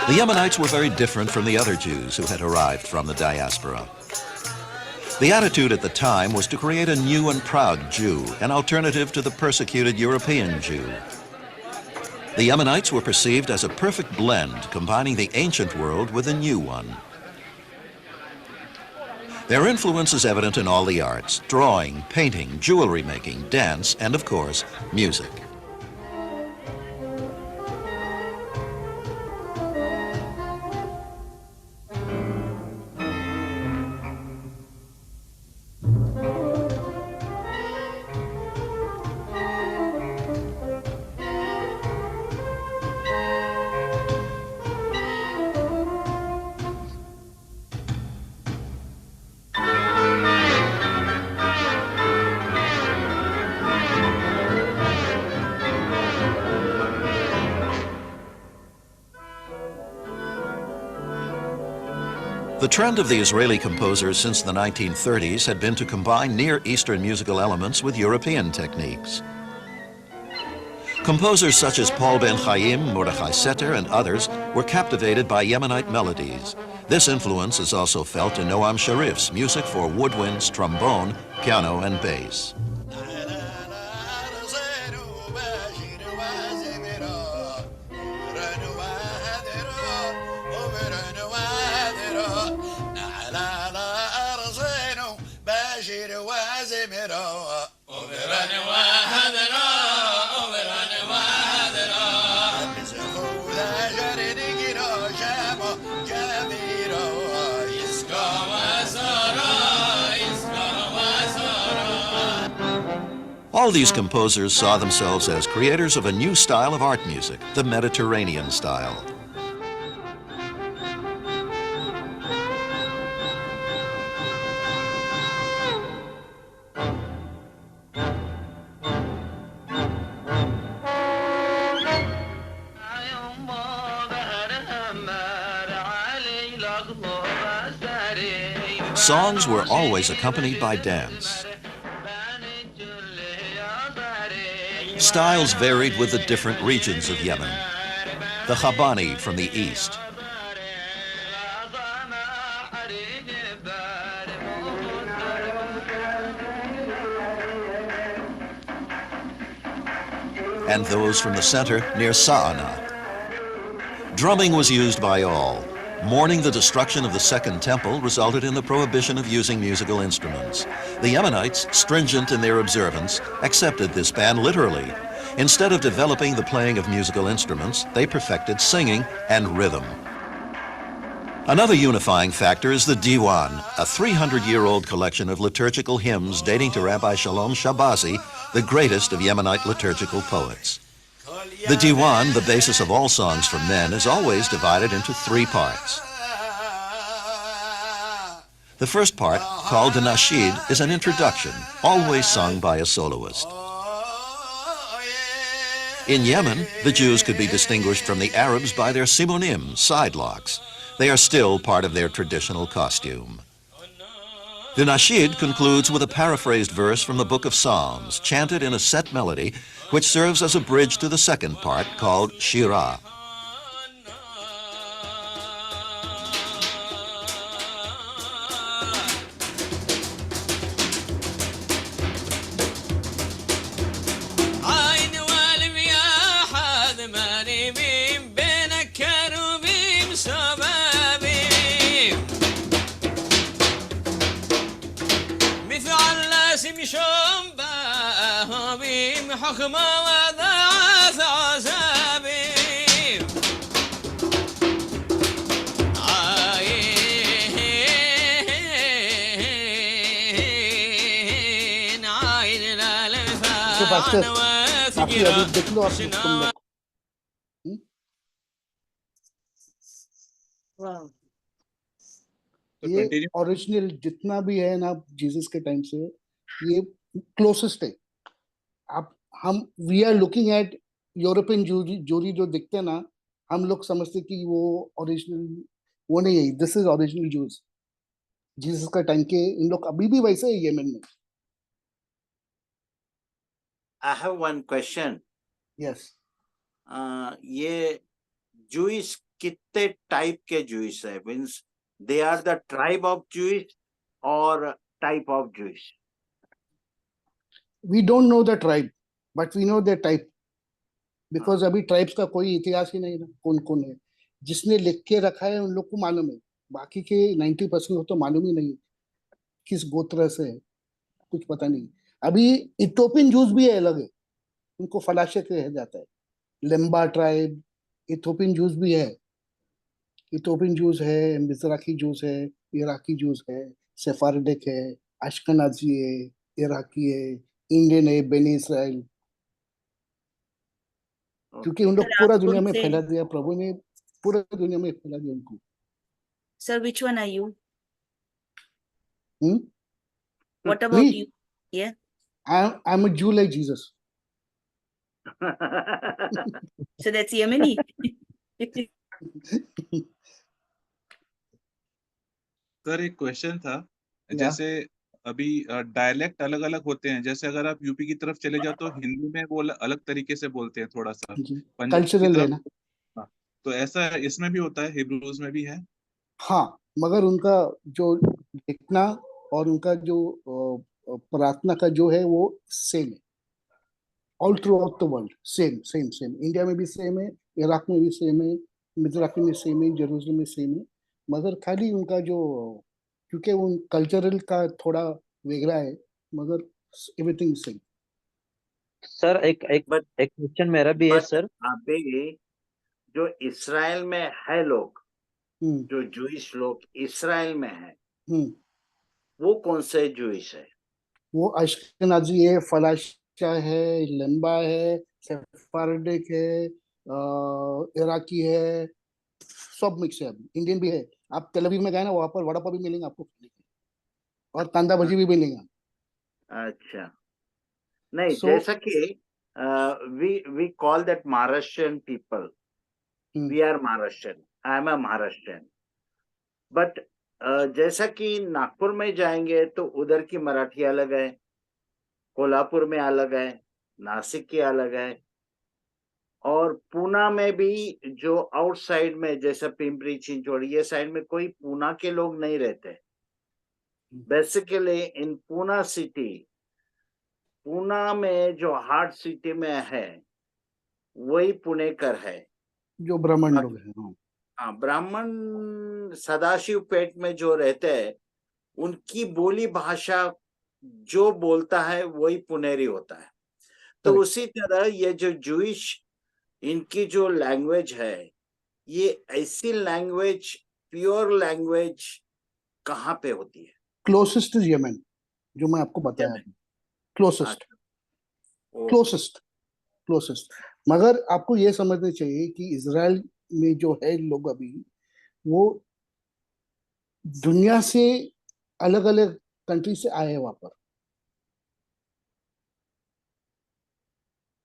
The Yemenites were very different from the other Jews who had arrived from the diaspora. The attitude at the time was to create a new and proud Jew, an alternative to the persecuted European Jew. The Yemenites were perceived as a perfect blend, combining the ancient world with a new one. Their influence is evident in all the arts: drawing, painting, jewelry making, dance, and of course, music. The trend of the Israeli composers since the 1930s had been to combine Near Eastern musical elements with European techniques. Composers such as Paul Ben Chaim, Mordechai Setter, and others were captivated by Yemenite melodies. This influence is also felt in Noam Sharif's music for woodwinds, trombone, piano, and bass. All these composers saw themselves as creators of a new style of art music, the Mediterranean style. Songs were always accompanied by dance. Styles varied with the different regions of Yemen. The Khabani from the east, and those from the center near Sa'ana. Drumming was used by all. Mourning the destruction of the Second Temple resulted in the prohibition of using musical instruments. The Yemenites, stringent in their observance, accepted this ban literally. Instead of developing the playing of musical instruments, they perfected singing and rhythm. Another unifying factor is the Diwan, a 300-year-old collection of liturgical hymns dating to Rabbi Shalom Shabazi, the greatest of Yemenite liturgical poets. The Diwan, the basis of all songs for men, is always divided into 3 parts. The first part, called the Nasheed, is an introduction, always sung by a soloist. In Yemen, the Jews could be distinguished from the Arabs by their simonim, side locks. They are still part of their traditional costume. The Nasheed concludes with a paraphrased verse from the Book of Psalms, chanted in a set melody, which serves as a bridge to the second part, called Shirah. काफी अभी देख लो आप तुम लोग। Wow. तो ये continue. Original जितना भी है ना जीसस के टाइम से, ये क्लोजेस्ट है। आप हम we are looking at European Jewry जो दिखते हैं ना, हम लोग समझते कि वो ओरिजिनल, वो नहीं है। This is original juice, Jesus का टाइम के। इन लोग अभी भी वैसे है येमेन में। I have one question. Yes, ये जूइश कितने टाइप के जूइश है? Means they are the tribe of Jewish और type of Jewish? We don't know the tribe but we know the type, because अभी ट्राइब्स का कोई इतिहास ही नहीं ना, कौन कौन है। जिसने लिख के रखा है उन लोग को मालूम है, बाकी के 90% को तो मालूम ही नहीं किस गोत्र से है, कुछ पता नहीं। अभी इथोपियन जूस भी है, अलग है, उनको फलाशे कहा जाता है। लेम्बा ट्राइब, इथोपियन जूस भी है। इथोपियन जूस है, मिज़राकी जूस है, इराकी जूस है, सेफारडिक है, अश्केनाज़ी है, इराकी है, इंडियन है, बेनी इसराइल। क्योंकि उन लोग पूरा दुनिया में फैला दिया, प्रभु ने पूरा दुनिया में फैला दिया उनको। Sir, which one are you? Hmm? What about Me? you? Yeah. I'm a Jew like Jesus. So that's Yemeni. Sir एक क्वेश्चन था, या। जैसे अभी डायलेक्ट अलग अलग होते हैं। जैसे अगर आप यूपी की तरफ चले जाओ तो हिंदी में वो अलग तरीके से बोलते हैं थोड़ा सा। पंजाब की कल्चरल है तरफ, ना। हाँ, तो ऐसा इसमें भी होता है, हिब्रूज में भी है? हाँ, मगर उनका जो लिखना और उनका जो प्रार्थना का जो है वो सेम है all through out the world. Same same same, India में भी सेम है, इराक में भी सेम है, मिज़राकी में सेम है, जेरूसलम में सेम है। मगर खाली उनका जो, क्योंकि उन कल्चरल का थोड़ा वेगड़ा है, मगर एवरीथिंग सेम। सर एक क्वेश्चन मेरा भी है सर। अभी जो इसराइल में है लोग, जो जूइश लोग इसराइल में है, वो कौन से जूइश है? वो अश्केनाज़ी है, फलाशा है, लेम्बा है, सेफारडिक है, इराकी है, सब मिक्स है। अभी इंडियन भी है। आप तेल अवीव में गए ना, वहां पर वड़ा पाव भी मिलेंगे आपको, और कांदा भजी भी मिलेंगे। अच्छा, नहीं, जैसा कि we call that Maharashtrian people. We are Maharashtrian. I am a Maharashtrian. But जैसा कि नागपुर में जाएंगे तो उधर की मराठी अलग है, कोल्हापुर में अलग है, नासिक की अलग है, और पूना में भी जो आउटसाइड में, जैसा पिंपरी चिंचवड़ ये साइड में कोई पूना के लोग नहीं रहते। बेसिकली इन पूना सिटी, पूना में जो हार्ट सिटी में है वही पुणेकर है, जो ब्राह्मण लोग हैं। हाँ, ब्राह्मण सदाशिव पेट में जो रहते हैं उनकी बोली भाषा जो बोलता है वही पुनेरी होता है। तो उसी तरह ये जो जूइश, इनकी जो लैंग्वेज है, ये ऐसी लैंग्वेज, प्योर लैंग्वेज कहाँ पे होती है? क्लोजेस्ट इज यमन, जो मैं आपको बताया यमन। क्लोजेस्ट ओ, क्लोजेस्ट। मगर आपको ये समझना चाहिए कि इजराइल में जो है लोग अभी, वो दुनिया से अलग अलग कंट्री से आए हैं वहां पर।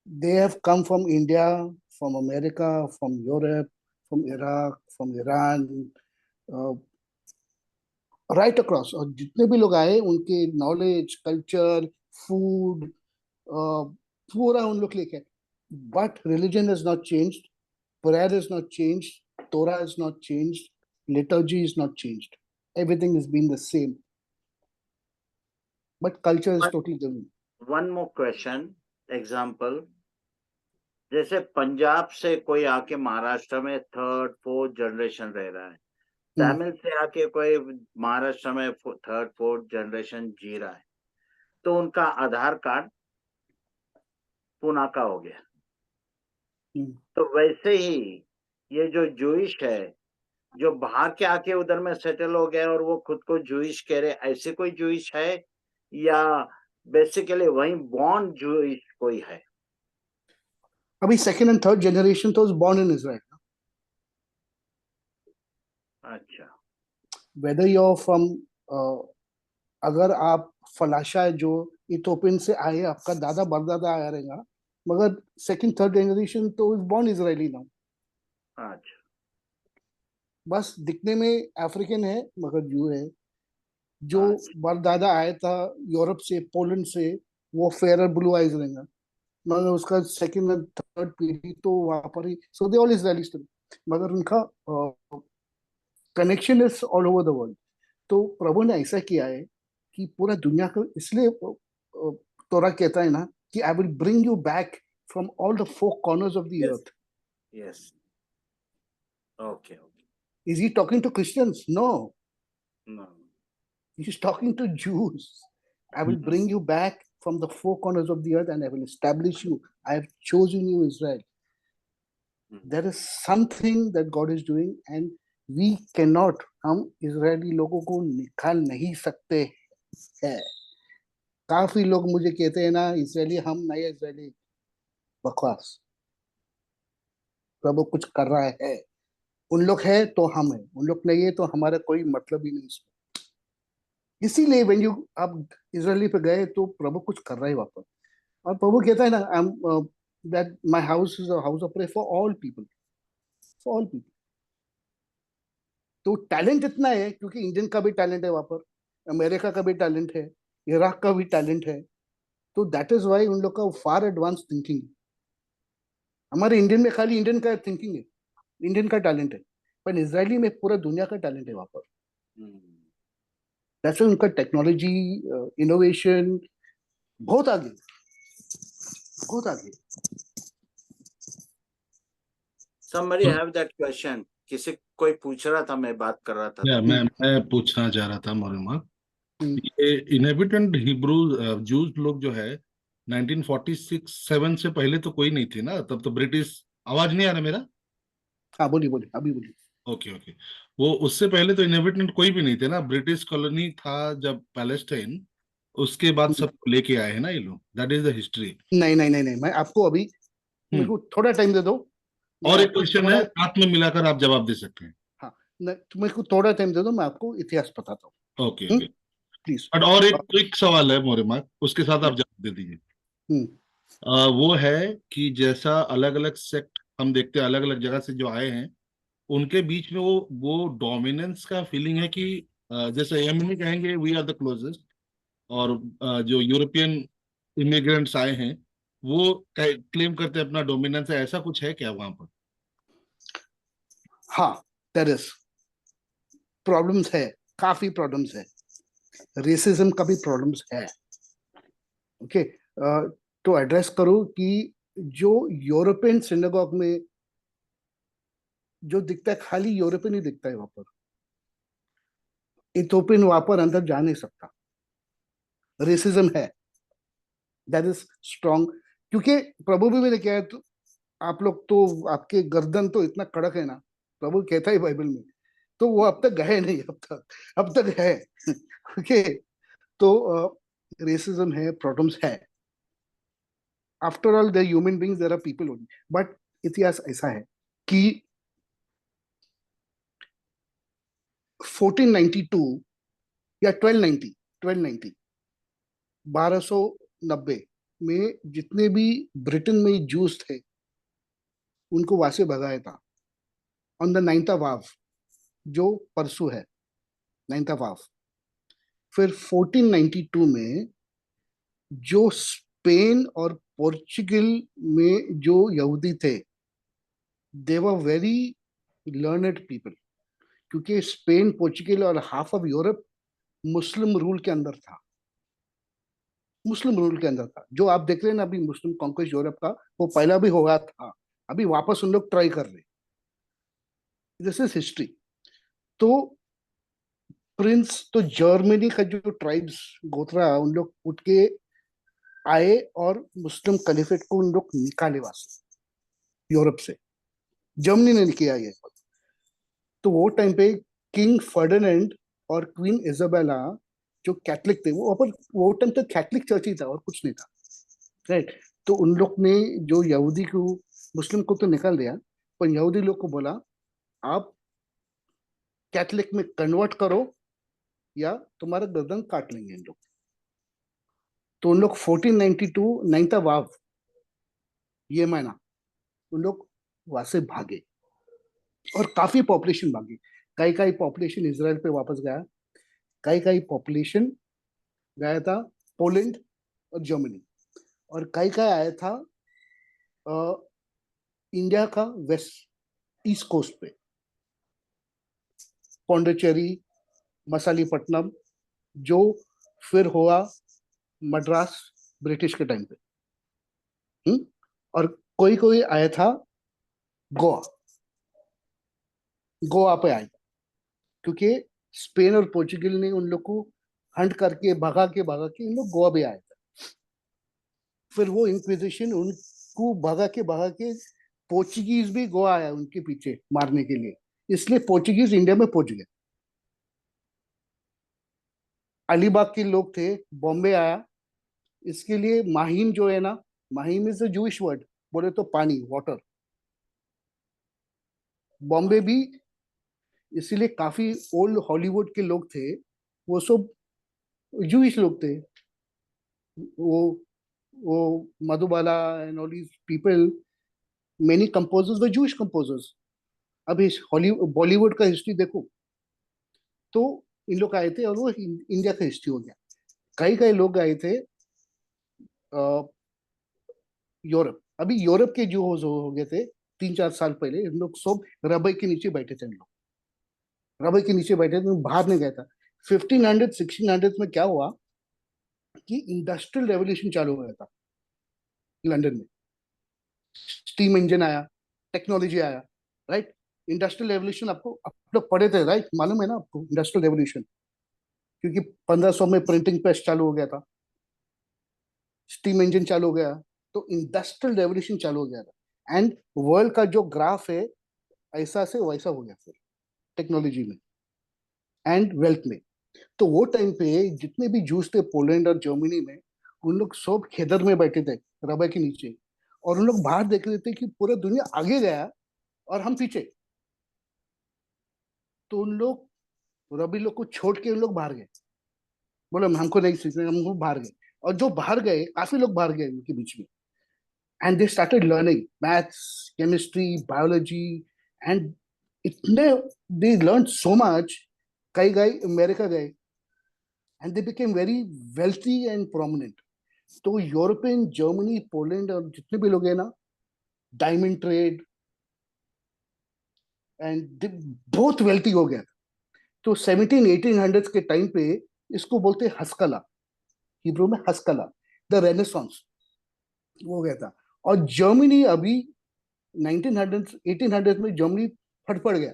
They have come from India, from America, from Europe, from Iraq, from Iran, right across। और जितने भी लोग आए उनके नॉलेज, कल्चर, फूड पूरा उन लोग लेके। But religion is not changed, prayer is not changed, Torah is not changed, liturgy is not changed. Everything has been the same. But culture is But- totally different. one more question, example, जैसे पंजाब से कोई आके महाराष्ट्र में 3rd 4th generation रह रहा है, तमिल से आके कोई महाराष्ट्र में 3rd 4th जनरेशन जी रहा है, तो उनका आधार कार्ड पूना का हो गया। तो वैसे ही ये जो जूइश है, जो बाहर के आके उधर में सेटल हो गए और वो खुद को जूइश कह रहे, ऐसे कोई जूइश है या बेसिकली वही बॉर्न जूइश कोई है? अभी सेकंड एंड थर्ड जनरेशन तो born in Israel. अच्छा, Whether you're from अगर आप फलाशा है जो इथोपियन से आए, आपका दादा परदादा आया रहेगा, मगर सेकंड थर्ड जनरेशन तो इज बॉर्न इजरायली नाउ। अच्छा, बस दिखने में अफ्रीकन है मगर जू है। जो परदादा आया था यूरोप से, पोलैंड से, वो फेयर ब्लू आइज रहेगा, मगर उसका सेकंड एंड थर्ड पीढ़ी तो वहां पर ही, सो दे ऑल इजरायली स्टिल, मगर उनका connection is all over the world. तो प्रभु ने ऐसा किया है कि पूरा दुनिया को, इसलिए तोरा कहता है ना कि I will bring you back from all the 4 corners of the earth. Yes, okay, is he talking to Christians? No, no, he is talking to Jews. I will bring you back from the 4 corners of the earth and I will establish you. I have chosen you, Israel. There is something that God is doing and we cannot, हम Israeli लोगों को निकाल नहीं सकते हैं। काफी लोग मुझे कहते हैं ना, इजरायली हम नए इजरायली, बकवास। प्रभु कुछ कर रहा है, उन लोग है तो हम है, उन लोग नहीं है तो हमारा कोई मतलब ही नहीं इसमें। इसीलिए व्हेन यू आप इजरायली पे गए तो प्रभु कुछ कर रहा है वहां पर। और प्रभु कहता है ना, I am that my house is a house of prayer for all people, for all people. तो टैलेंट इतना है, क्योंकि इंडियन का भी टैलेंट है वहां पर, अमेरिका का भी टैलेंट है, इराक का भी टैलेंट है। तो दैट इज वाई उन लोग का फार एडवांस थिंकिंग। हमारे इंडियन में खाली इंडियन का थिंकिंग है, इंडियन का टैलेंट है, पर इजरायली में पूरा दुनिया का टैलेंट है वहां पर। दैट्स उनका टेक्नोलॉजी, इनोवेशन बहुत आगे, बहुत आगे। somebody have that question, किसी कोई पूछ रहा था, मैं बात कर रहा था। मैं पूछना चाह रहा था मोरिमा, ये इनहेबिटेंट हिब्रू जूज लोग जो है 1946-7 से पहले तो कोई नहीं थे ना, तब तो ब्रिटिश, आवाज नहीं आ रहा मेरा? हाँ बोलिए बोलिए, अभी बोलिए। ओके, वो उससे पहले तो इनहेबिटेंट कोई भी नहीं थे ना, ब्रिटिश कॉलोनी था जब पैलेस्टाइन, उसके बाद सब लेके आए हैं ना ये लोग, दैट इज द हिस्ट्री। नहीं, मैं आपको अभी, मेरे को थोड़ा टाइम दे दो। और एक क्वेश्चन है, साथ में मिलाकर आप जवाब दे सकते हैं। हाँ, मेरे को थोड़ा टाइम दे दो, मैं आपको इतिहास बताता हूँ। Okay, please. बट और एक क्विक सवाल है मोरिमा, उसके साथ आप जवाब दे दीजिए। वो है कि जैसा अलग अलग सेक्ट हम देखते हैं, अलग अलग जगह से जो आए हैं, उनके बीच में वो डोमिनेंस का फीलिंग है कि जैसे यमनी कहेंगे वी आर द क्लोजेस्ट, और जो यूरोपियन इमिग्रेंट्स आए हैं वो क्लेम करते हैं अपना डोमिनेंस है, ऐसा कुछ है क्या वहां पर? हाँ, देयर इज प्रॉब्लम्स है, काफी प्रॉब्लम्स है, रेसिज्म का भी प्रॉब्लम्स है। ओके, तो एड्रेस करो कि जो यूरोपियन सिनेगॉग में जो दिखता है, खाली यूरोपियन ही दिखता है वहां पर, इथोपियन वहां पर अंदर जा नहीं सकता। रेसिज्म है, दैट इज स्ट्रॉन्ग। क्योंकि प्रभु भी मैंने कहा है, तो आप लोग तो, आपके गर्दन तो इतना कड़क है ना, प्रभु कहता है बाइबल में, तो वो अब तक गए नहीं, अब तक है। ओके, तो रेसिज्म है, प्रॉब्लम्स है। After all they're human beings, there are people only. But इतिहास ऐसा है कि 1492 या 1290 1290 में जितने भी ब्रिटेन में जूस थे उनको वहां से भगाया था on the 9th of Av, जो परसों है 9th of Av। फिर 1492 में जो स्पेन और पोर्चुगल में जो यहूदी थे, दे वर वेरी लर्नेड पीपल, क्योंकि स्पेन, पोर्चुगल और half of Europe Muslim rule के अंदर था। मुस्लिम रूल के अंदर था। जो आप देख रहे हैं ना अभी मुस्लिम कॉन्क्वेस्ट यूरोप का, वो पहला भी होगा था, अभी वापस उन लोग ट्राई कर रहे। This is history. तो प्रिंस, तो जर्मनी का जो ट्राइब्स गोत्रा, उन लोग उठ के आए और मुस्लिम कलीफेट को उन लोग निकाले वहां से, यूरोप से। जर्मनी ने किया ये। तो वो टाइम पे किंग फर्डिनेंड और क्वीन इजाबेला जो कैथलिक थे, वो टाइम तक कैथलिक चर्च ही था और कुछ नहीं था, राइट। तो उन लोग ने जो यहूदी को, मुस्लिम को तो निकाल दिया, पर यहूदी लोग को बोला आप कैथलिक में कन्वर्ट करो या तुम्हारा गर्दन काट लेंगे इन लोग। तो उन लोग 1492 9th of Av, ये महीना उन लोग वहां से भागे और काफी पॉपुलेशन भागी। कई पॉपुलेशन इसराइल पे वापस गया, कई पॉपुलेशन गया था पोलैंड और जर्मनी, और कई आया था इंडिया का वेस्ट ईस्ट कोस्ट पे, पौंडीचेरी, मछलीपट्टनम, जो फिर हुआ मद्रास ब्रिटिश के टाइम पे। और कोई आया था गोवा पे आया था, क्योंकि स्पेन और पोर्चुगल ने उन लोग को हंट करके भगा के इन लोग गोवा भी आए थे। फिर वो इंक्विजिशन उनको भगा के पोर्चुगीज भी गोवा आया उनके पीछे मारने के लिए, इसलिए पोर्चुगीज इंडिया में पहुंच गए। अलीबाग के लोग थे, बॉम्बे आया, इसके लिए माहिम जो है ना, Mahim is a Jewish word, बोले तो पानी, वाटर। बॉम्बे भी इसीलिए काफी ओल्ड हॉलीवुड के लोग थे, वो सब जूइश लोग थे। वो Madhubala and all these people, many composers were Jewish composers. अब इस हॉलीवुड बॉलीवुड का हिस्ट्री देखो, तो इन लोग आए थे और वो इंडिया का हिस्ट्री हो गया। कई लोग आए थे यूरोप। अभी यूरोप के जो हो गए थे 3-4 साल पहले, इन लोग सब रबड़ के नीचे बैठे थे। इन लोग रबड़ के नीचे बैठे थे, बाहर नहीं गया था। 1500 1600 में क्या हुआ कि इंडस्ट्रियल रेवोल्यूशन चालू हो गया था लंदन में। स्टीम इंजन आया, टेक्नोलॉजी आया, राइट। इंडस्ट्रियल रेवोल्यूशन आपको, आप लोग पढ़े थे, राइट, मालूम है ना आपको इंडस्ट्रियल रेवोल्यूशन, क्योंकि 1500 में प्रिंटिंग प्रेस चालू हो गया था, स्टीम इंजन चालू हो गया, तो इंडस्ट्रियल रेवोल्यूशन चालू हो गया था। एंड वर्ल्ड का जो ग्राफ है ऐसा से वैसा हो गया फिर टेक्नोलॉजी में एंड वेल्थ में। तो वो टाइम पे जितने भी जूस थे पोलैंड और जर्मनी में, उन लोग सब खेदर में बैठे थे रबड़ के नीचे, और उन लोग बाहर देख रहे थे कि पूरा दुनिया आगे गया और हम पीछे। तो उन लोग रबी लोग को छोड़ के उन लोग बाहर गए, बोले हमको नहीं सीखना, हम बाहर गए। और जो बाहर गए, काफी लोग बाहर गए उनके बीच में, and they started learning maths, chemistry, biology, and इतने दे लर्न सो मच। कई गए अमेरिका गए, and they became very wealthy and prominent. तो यूरोपियन, जर्मनी, पोलैंड और जितने भी लोग हैं ना, डायमंड ट्रेड एंड बहुत वेल्थी हो गया। तो 1700-1800 के टाइम पे इसको बोलते हैं हस्कला, हिब्रू में हस्कला, द रेनेसांस हो गया था। और जर्मनी अभी 1900 1800 में जर्मनी फट पड़ गया,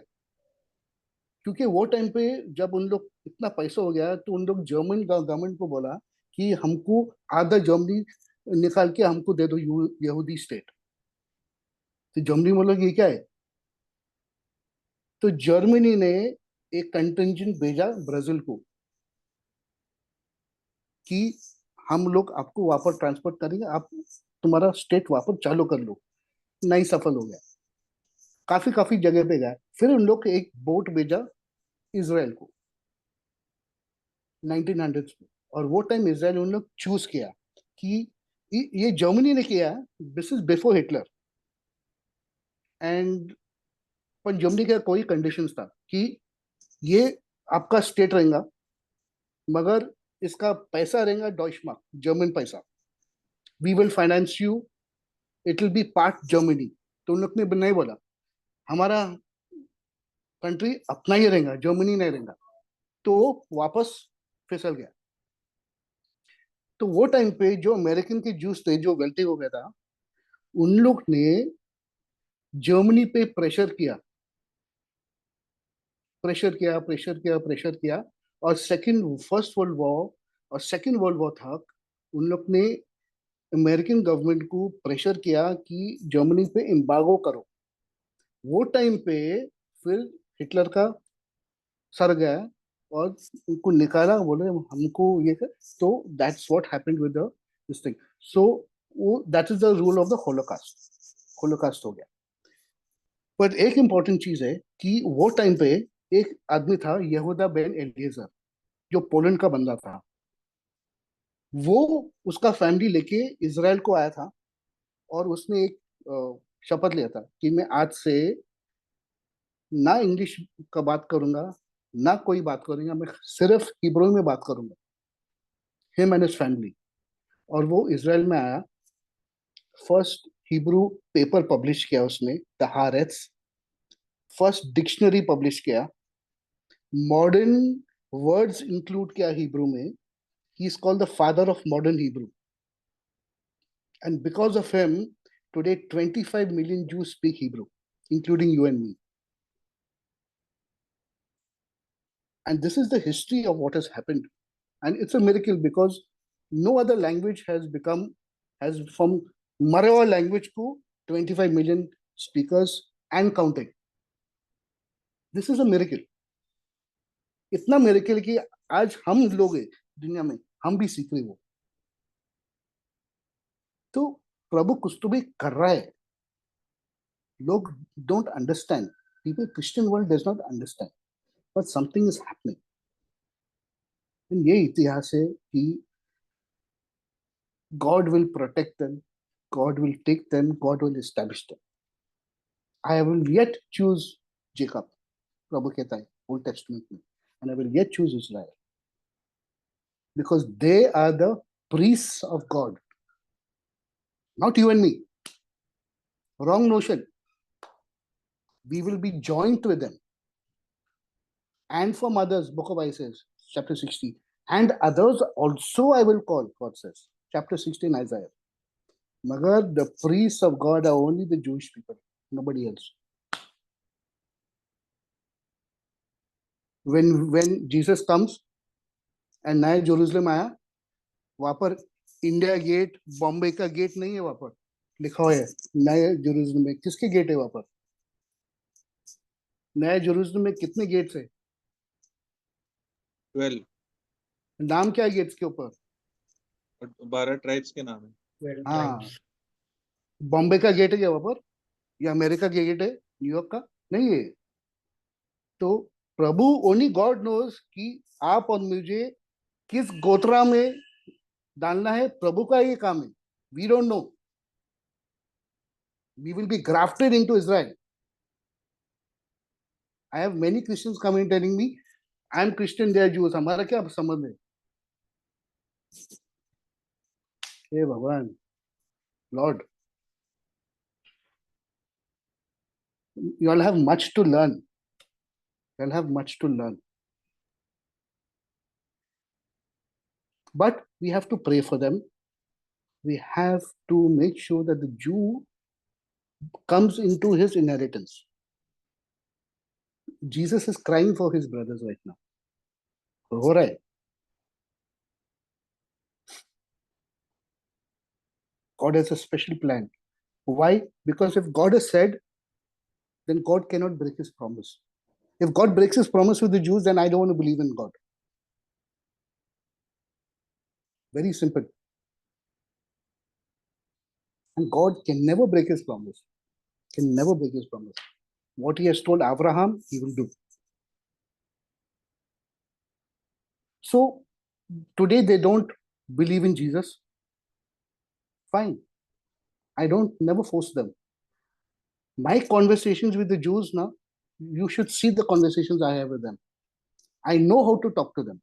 क्योंकि वो टाइम पे जब उन लोग इतना पैसा हो गया, तो उन लोग जर्मन गवर्नमेंट को बोला कि हमको आधा जर्मनी निकाल के हमको दे दो यहूदी स्टेट। तो जर्मनी बोला ये क्या है? तो जर्मनी ने एक कंटिंजेंट भेजा ब्राजील को कि हम लोग आपको वापस ट्रांसपोर्ट करेंगे, आप तुम्हारा स्टेट वापस चालू कर लो। नहीं सफल हो गया, काफी काफी जगह पे गया। फिर उन लोग एक बोट भेजा इसराइल को 1900s में, और वो टाइम इसराइल उन लोग चूज किया कि ये जर्मनी ने किया, this is before Hitler. And पर जर्मनी का कोई कंडीशन था कि ये आपका स्टेट रहेगा, मगर इसका पैसा रहेगा डॉइचमार्क, जर्मन पैसा। We will finance you, it will be part Germany. तो उन लोग ने नहीं बोला हमारा कंट्री अपना ही रहेगा, जर्मनी नहीं रहेगा। तो वापस फिसल गया। तो वो टाइम पे जो अमेरिकन के जूस थे, जो गलती हो गया था, उन लोग ने जर्मनी पे प्रेशर किया, प्रेशर किया, प्रेशर किया, प्रेशर किया। और फर्स्ट वर्ल्ड वॉर और सेकेंड वर्ल्ड वॉर तक उन लोग ने अमेरिकन गवर्नमेंट को प्रेशर किया कि जर्मनी पे एम्बार्गो करो। वो टाइम पे फिर हिटलर का सर गया और उनको निकाला, बोले हमको ये कर। तो that's what happened with this thing. So वो that is the rule of the holocaust, holocaust हो गया। पर एक इंपॉर्टेंट चीज है कि वो टाइम पे एक आदमी था यहूदा बेन एलिएजर, जो पोलैंड का बंदा था। वो उसका फैमिली लेके इजराइल को आया था और उसने एक शपथ लिया था कि मैं आज से ना इंग्लिश का बात करूंगा, ना कोई बात करूंगा, मैं सिर्फ हिब्रू में बात करूंगा, हिम एंड हिज फैमिली। और वो इजराइल में आया, फर्स्ट हिब्रू पेपर पब्लिश किया उसने, द हारेट्स। फर्स्ट डिक्शनरी पब्लिश किया, मॉडर्न वर्ड्स इंक्लूड किया हिब्रू में। He is called the father of modern Hebrew. And because of him today 25 million Jews speak Hebrew, including you and me. And this is the history of what has happened. And it's a miracle because no other language has from Marawa language to 25 million speakers and counting. This is a miracle. इतना miracle कि आज हम लोग हैं दुनिया में, हम भी सीख रहे हो। तो प्रभु कुछ तो भी कर रहा है। लोग don't understand. People, Christian world does not understand. But something is happening. And ये इतिहास है कि God will protect them, God will take them, God will establish them. I will yet choose Jacob, प्रभु कहता है Old Testament में, and I will yet choose Israel. Because they are the priests of God. Not you and me. Wrong notion. We will be joined with them. And from others, Book of Isaiah, chapter 60. And others also I will call, God says. Chapter 16, Isaiah. Magar, the priests of God are only the Jewish people, nobody else. When Jesus comes and नया Jerusalem आया, वहां पर India gate, Bombay का gate नहीं है, वहां पर लिखा हुआ है नया जेरूसलम में। किसके गेट है वहां पर? नया जेरूसलम में कितने गेट्स है? 12। नाम क्या है गेट्स के ऊपर? 12 ट्राइब्स के नाम है। हाँ, बॉम्बे का गेट है क्या वहां पर, या अमेरिका का गेट है, न्यूयॉर्क का? नहीं है। तो प्रभु, ओनली गॉड नोज कि आप और मुझे किस गोत्रा में डालना है। प्रभु का ये काम है। We don't know. We will be grafted into Israel. I have many Christians coming telling me I am Christian, they are Jews. हमारा क्या संबंध है? हे भगवान, lord, you all have much to learn. You all have much to learn. But we have to pray for them. We have to make sure that the Jew comes into his inheritance. Jesus is crying for his brothers right now. हो रहा है। God has a special plan. Why? Because if God has said, then God cannot break his promise. If God breaks his promise with the Jews, then I don't want to believe in God. Very simple. And God can never break his promise. Can never break his promise. What he has told Abraham, he will do. So today they don't believe in Jesus. Fine. I don't never force them. My conversations with the Jews now, you should see the conversations I have with them. I know how to talk to them.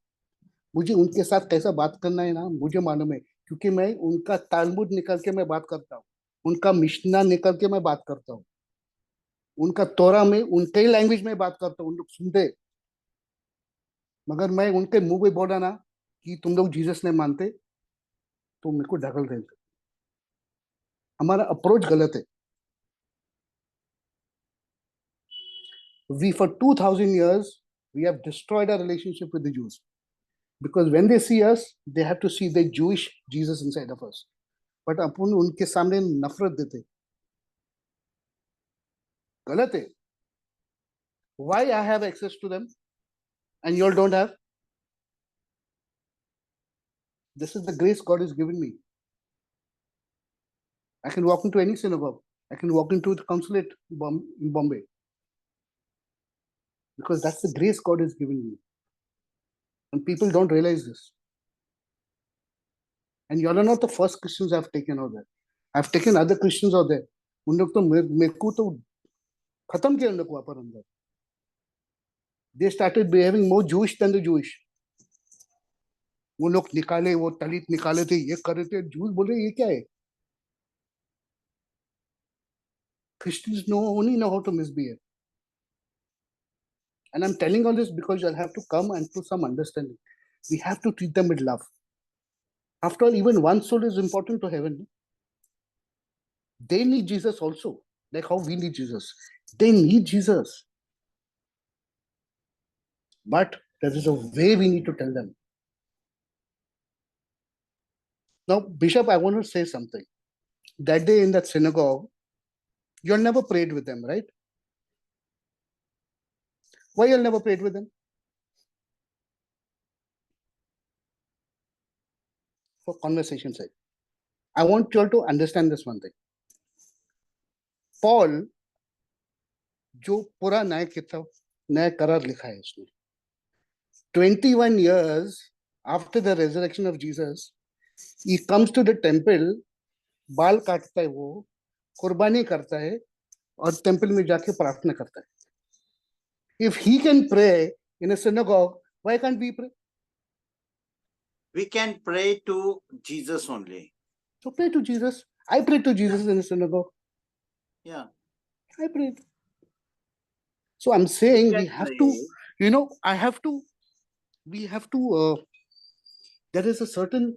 मुझे उनके साथ कैसा बात करना है ना, मुझे मालूम है, क्योंकि मैं उनका तालमुद निकाल के मैं बात करता हूँ, उनका मिशना निकाल के मैं बात करता हूँ, उनका तोरा में उनके लैंग्वेज में बात करता हूँ, उन लोग सुनते। मगर मैं उनके मुंह पे बोला ना कि तुम लोग जीसस ने मानते, तो मेरे को ढकल देते। हमारा अप्रोच गलत है। We for 2000 years we have destroyed our relationship with the Jews, because when they see us, they have to see the Jewish Jesus inside of us. But अपन उनके सामने नफरत देते, गलत है। Why I have access to them and you all don't have? This is the grace God has given me. I can walk into any synagogue. I can walk into the consulate in Bombay, because that's the grace God has given me. And people don't realize this. And you all are not the first Christians I've taken out there. I've taken other Christians out there. उन लोग तो मेरे को तो खत्म किया उन लोग वहां पर अंदर. They started behaving more Jewish than the Jewish. वो लोग निकाले, वो तलित निकाले थे, ये कर रहे थे, Jews बोले ये क्या है? Christians only know how to misbehave. And I'm telling all this because you'll have to come and put some understanding. We have to treat them with love. After all, even one soul is important to heaven. They need Jesus also, like how we need Jesus. They need Jesus. But there is a way we need to tell them. Now, Bishop, I want to say something. That day in that synagogue, you never prayed with them, right? Why you never prayed with them? For conversation's sake. I want you all to understand this one thing. Paul, जो पूरा नया करार लिखा है इसमें, 21 years after the resurrection of Jesus, he comes to the temple, बाल काटता है वो, कुर्बानी करता है और टेंपल में जाके प्रार्थना करता है. If he can pray in a synagogue, why can't we pray? We can pray to Jesus only. So pray to Jesus. I pray to Jesus in a synagogue. Yeah. I prayed. So I'm saying can we have pray. to, we have to, there is a certain,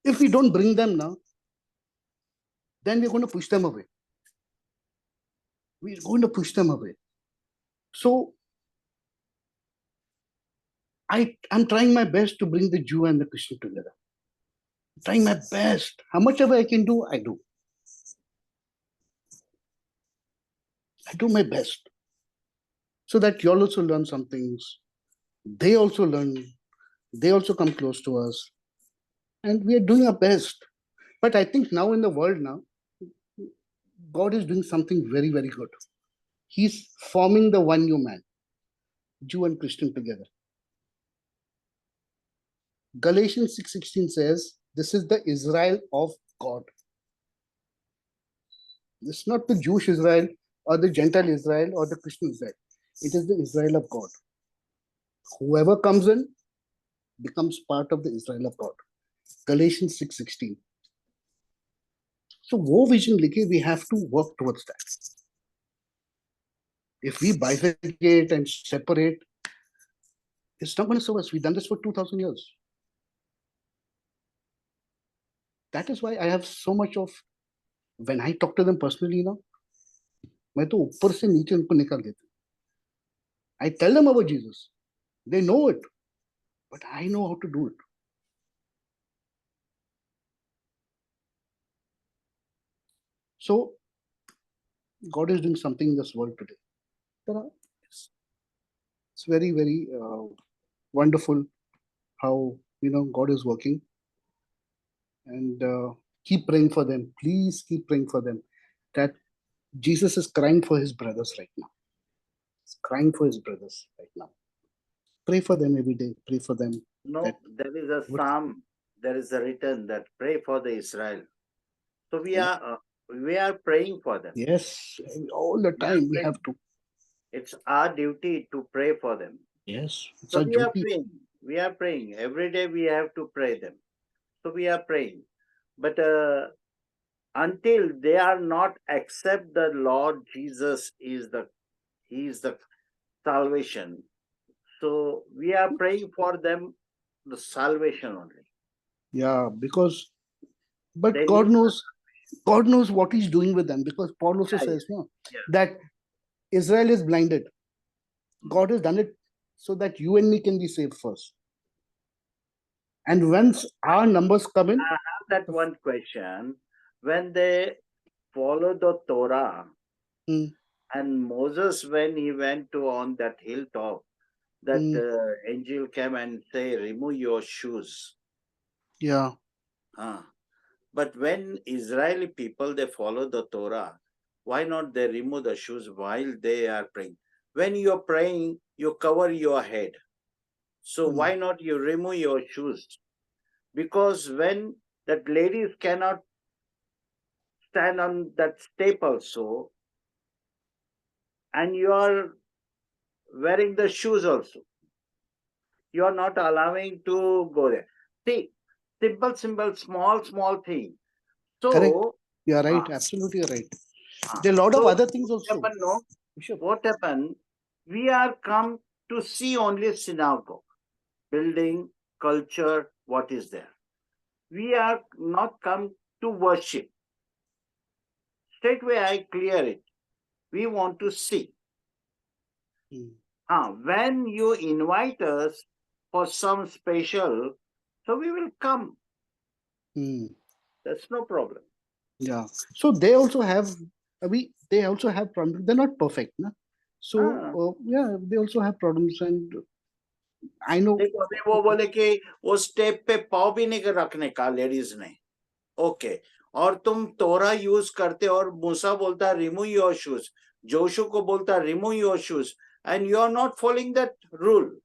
if we don't bring them now, then we're going to push them away. We're going to push them away. So I'm trying my best to bring the Jew and the Christian together. I'm trying my best. How much ever I can do, I do. I do my best. So that you all also learn some things. They also learn. They also come close to us. And we are doing our best. But I think now in the world now, God is doing something very, very good. He's forming the one new man, Jew and Christian together. Galatians 6:16 says, this is the Israel of God. It's not the Jewish Israel or the Gentile Israel or the Christian Israel. It is the Israel of God. Whoever comes in becomes part of the Israel of God. Galatians 6:16. So wo vision likhe, we have to work towards that. If we bifurcate and separate, it's not going to serve us. We've done this for 2000 years. That is why I have so much of, when I talk to them personally now, मैं तो ऊपर से नीचे उनको निकाल देता हूँ. I tell them about Jesus. They know it, but I know how to do it. So God is doing something in this world today. It's very, very wonderful how, God is working. And keep praying for them. Please keep praying for them. That Jesus is crying for his brothers right now. He's crying for his brothers right now. Pray for them every day. Pray for them. No, that- there is a psalm, there is a written that pray for the Israel. So we are praying for them. Yes, all the time we have to. It's our duty to pray for them. Yes, it's So our we are duty. praying. We are praying. Every day we have to pray them. So we are praying. But until they are not accept the Lord Jesus He is the salvation. So we are praying for them the salvation only. Yeah, because, but They God need- knows what he's doing with them, because Paul also Yeah, says, no, yeah. that Israel is blinded. God has done it so that you and me can be saved first. And once our numbers come in, I have that one question. When they follow the Torah, Mm. and Moses, when he went to on that hilltop, that angel came and say, remove your shoes. yeah, But when Israeli people, they follow the Torah, why not they remove the shoes while they are praying? When you're praying, you cover your head. So why not you remove your shoes? Because when that ladies cannot stand on that step also, and you are wearing the shoes also, you are not allowing to go there. See, simple, small thing. So correct. You are right. Absolutely, you're right. Ah. There are a lot of So other things also. What happened, no? Bishop. What happened? We are come to see only synagogue, building, culture, what is there. We are not come to worship. Straightway I clear it. We want to see. When you invite us for some special, so we will come. That's no problem. Yeah. So they also have, they also have problems. They're not perfect, na? So yeah, they also have problems, and I know. देखो अभी वो बोले कि वो step पे पाव भी नहीं रखने का लेडीज ने, ओके, और तुम तोरा यूज करते और मूसा बोलता रिमूव योर शूज, जोशु को बोलता remove your shoes, and you are not following that rule.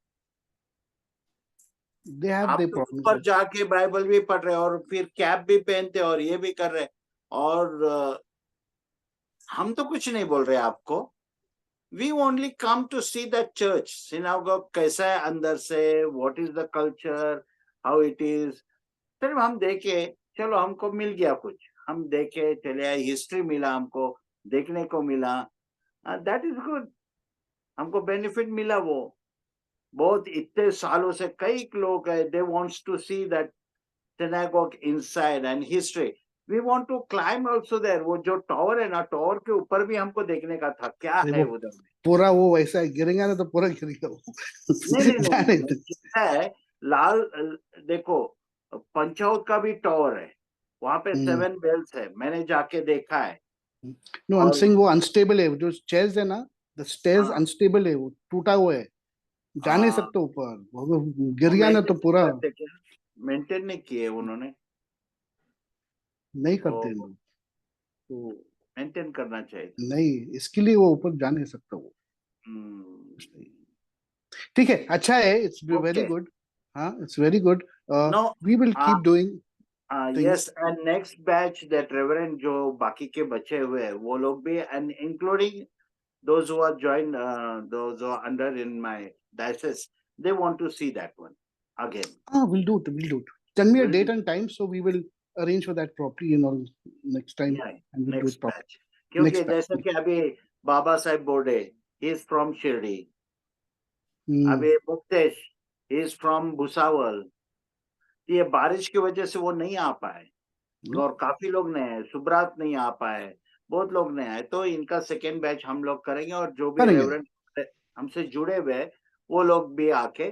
They have their problems. ऊपर जाके बाइबल भी पढ़ रहे और फिर कैप भी पहनते और ये भी कर रहे, और हम तो कुछ नहीं बोल रहे आपको. We only come to see the church, synagogue कैसा है अंदर से, what is the culture, how it is. सिर्फ हम देखे, चलो हमको मिल गया कुछ, हम देखे चले आए, हिस्ट्री मिला हमको, देखने को मिला, that is good. हमको बेनिफिट मिला. वो बहुत इतने सालों से कई लोग है, they wants to see that synagogue inside and history. We want to climb also there. वो जो टावर है ना, टावर के ऊपर भी हमको देखने का था क्या है उधर में. पूरा वो वैसा गिरेगा ना तो पूरा गिरेगा वो. नहीं है लाल. देखो पंचावत का भी टावर है, वहां पे 7 बेल्स है, मैंने जाके देखा है. No, I'm saying वो अनस्टेबल है, जो स्टेयर्स है ना, the stairs अनस्टेबल है, वो टूटा हुआ है, जा नहीं सकते ऊपर, गिर गया ना तो पूरा. मेंटेन नहीं किए उन्होंने, नहीं करते लोग, तो मेंटेन करना चाहिए. नहीं, इसके लिए वो ऊपर जा नहीं सकता वो. ठीक है, अच्छा है, it's very good. It's very good. No, we will keep doing. Yes, and next batch that Reverend जो बाकी के बचे हुए हैं वो लोग भी, and including those who are joined, those who are under in my diocese, they want to see that one again. We'll do it. Tell me a date and time, so we will arrange for that properly, next time. Yeah, and we'll next do it properly. batch. क्योंकि जैसे कि अभी बाबा साहेब बोर्डे, he is from Shirdi. अभी Muktesh, he is from Bhusawal. ये बारिश की वजह से वो नहीं आ पाए, और काफी लोग नए हैं, सुब्रात नहीं आ पाए, बहुत लोग नए आए, तो इनका सेकेंड बैच हम लोग करेंगे, और जो भी रेवरेंड हमसे जुड़े हुए वो लोग भी आके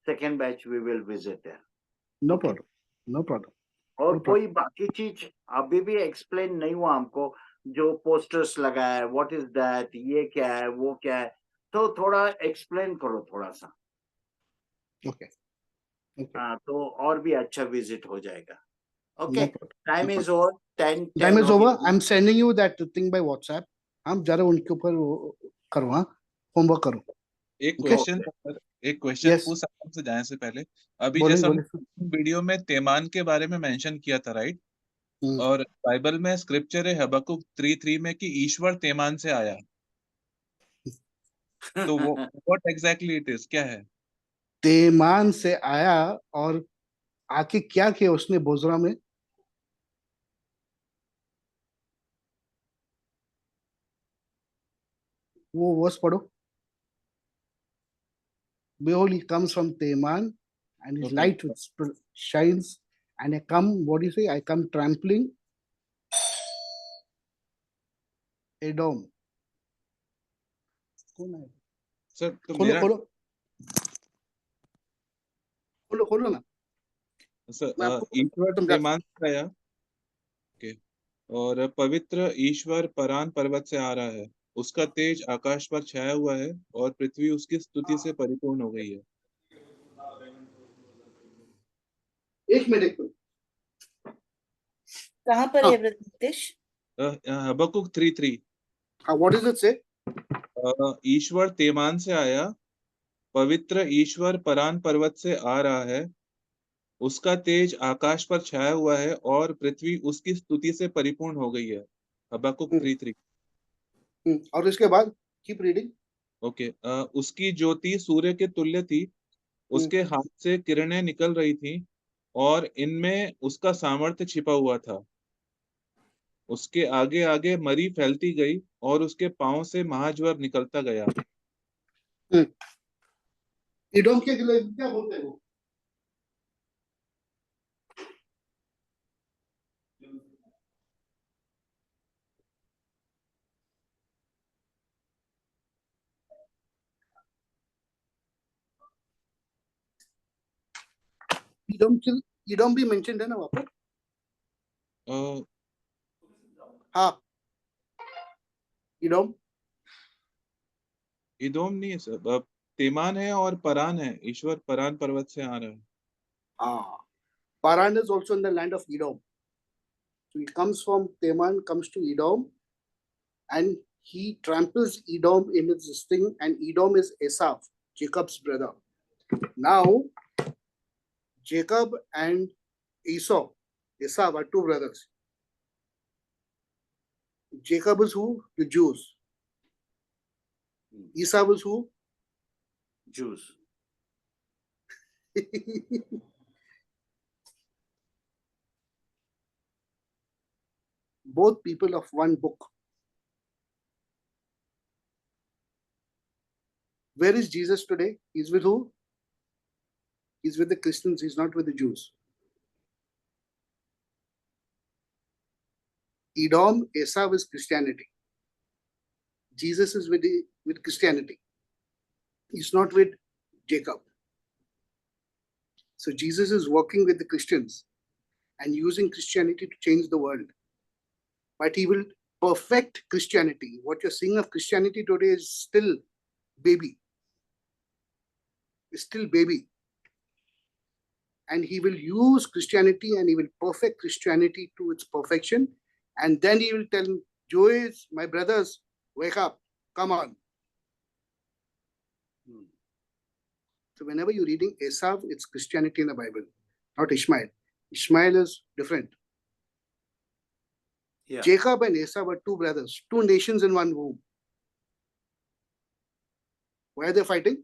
second batch we will visit there. No problem. और कोई बाकी चीज अभी भी एक्सप्लेन नहीं हुआ हमको, जो पोस्टर्स लगाया है, व्हाट इज दैट, ये क्या है, वो क्या है, तो थोड़ा एक्सप्लेन करो थोड़ा सा। Okay. Okay. हाँ, तो और भी अच्छा विजिट हो जाएगा। Okay, No problem. Time is over. 10 Time is हो over. गया। I'm sending you that thing by WhatsApp. हम जरा उनके ऊपर करो, हाँ, होमवर्क करो। एक Okay. Question Yes. पूछ सकता हूँ आपसे जाने से पहले। अभी बोले जैसे बोले। हम वीडियो में तेमान के बारे में मेंशन किया था, राइट? और बाइबल में स्क्रिप्चर है हबक्कुक 3:3 में कि ईश्वर तेमान से आया। तो वो व्हाट एग्जैक्टली इट इज, क्या है? तेमान से आया और आके क्या किया उसने बोजरा में? वो वर्स पढ़ो। Behold, he comes from Teman, and his Okay. light shines. And I come, what do you say? I come trampling Edom. कौन है? सर तो खोलो मेरा खोलो खोलो खोलो ना। सर मैं आपको ईश्वर समझाता तेमान से आया, ओके, और पवित्र ईश्वर परान पर्वत से आ रहा है, उसका तेज आकाश पर छाया हुआ है और पृथ्वी उसकी स्तुति से परिपूर्ण हो गई है। एक मिनट कहाँ पर है brother Nitesh? Habakkuk 3:3। What is it say? ईश्वर तेमान से आया, पवित्र ईश्वर परान पर्वत से आ रहा है, उसका तेज आकाश पर छाया हुआ है और पृथ्वी उसकी स्तुति से परिपूर्ण हो गई है। हबक्कुक 3:3। और इसके बाद कीप रीडिंग। ओके, उसकी ज्योति सूर्य के तुल्य थी, उसके हाथ से किरणें निकल रही थी और इनमें उसका सामर्थ्य छिपा हुआ था। उसके आगे आगे मरी फैलती गई और उसके पांव से महाज्वर निकलता गया। इडोम के लिए क्या बोलते हैं वो? इडोम भी मेंशन्ड है ना वहाँ पर? हाँ, इडोम इदोम नहीं है सर, तेमान है और परान है। ईश्वर परान पर्वत से आ रहा है। हाँ, Paran is also in the land of Edom. So he comes from Teman, comes to Edom, and he tramples Edom in his thing, and Edom is Esau, Jacob's brother. Now, Jacob and Esau are two brothers. Jacob is who? The Jews. Esau is who? Jews. Both people of one book. Where is Jesus today? He's with who? He's with the Christians. He's not with the Jews. Edom, Esau is Christianity. Jesus is with Christianity. He's not with Jacob. So Jesus is working with the Christians and using Christianity to change the world. But he will perfect Christianity. What you're seeing of Christianity today is still baby. It's still baby. And he will use Christianity and he will perfect Christianity to its perfection. And then he will tell Jews, my brothers, wake up, come on. So whenever you're reading Esau, it's Christianity in the Bible, not Ishmael. Ishmael is different. Yeah. Jacob and Esau were two brothers, two nations in one womb. Why are they fighting?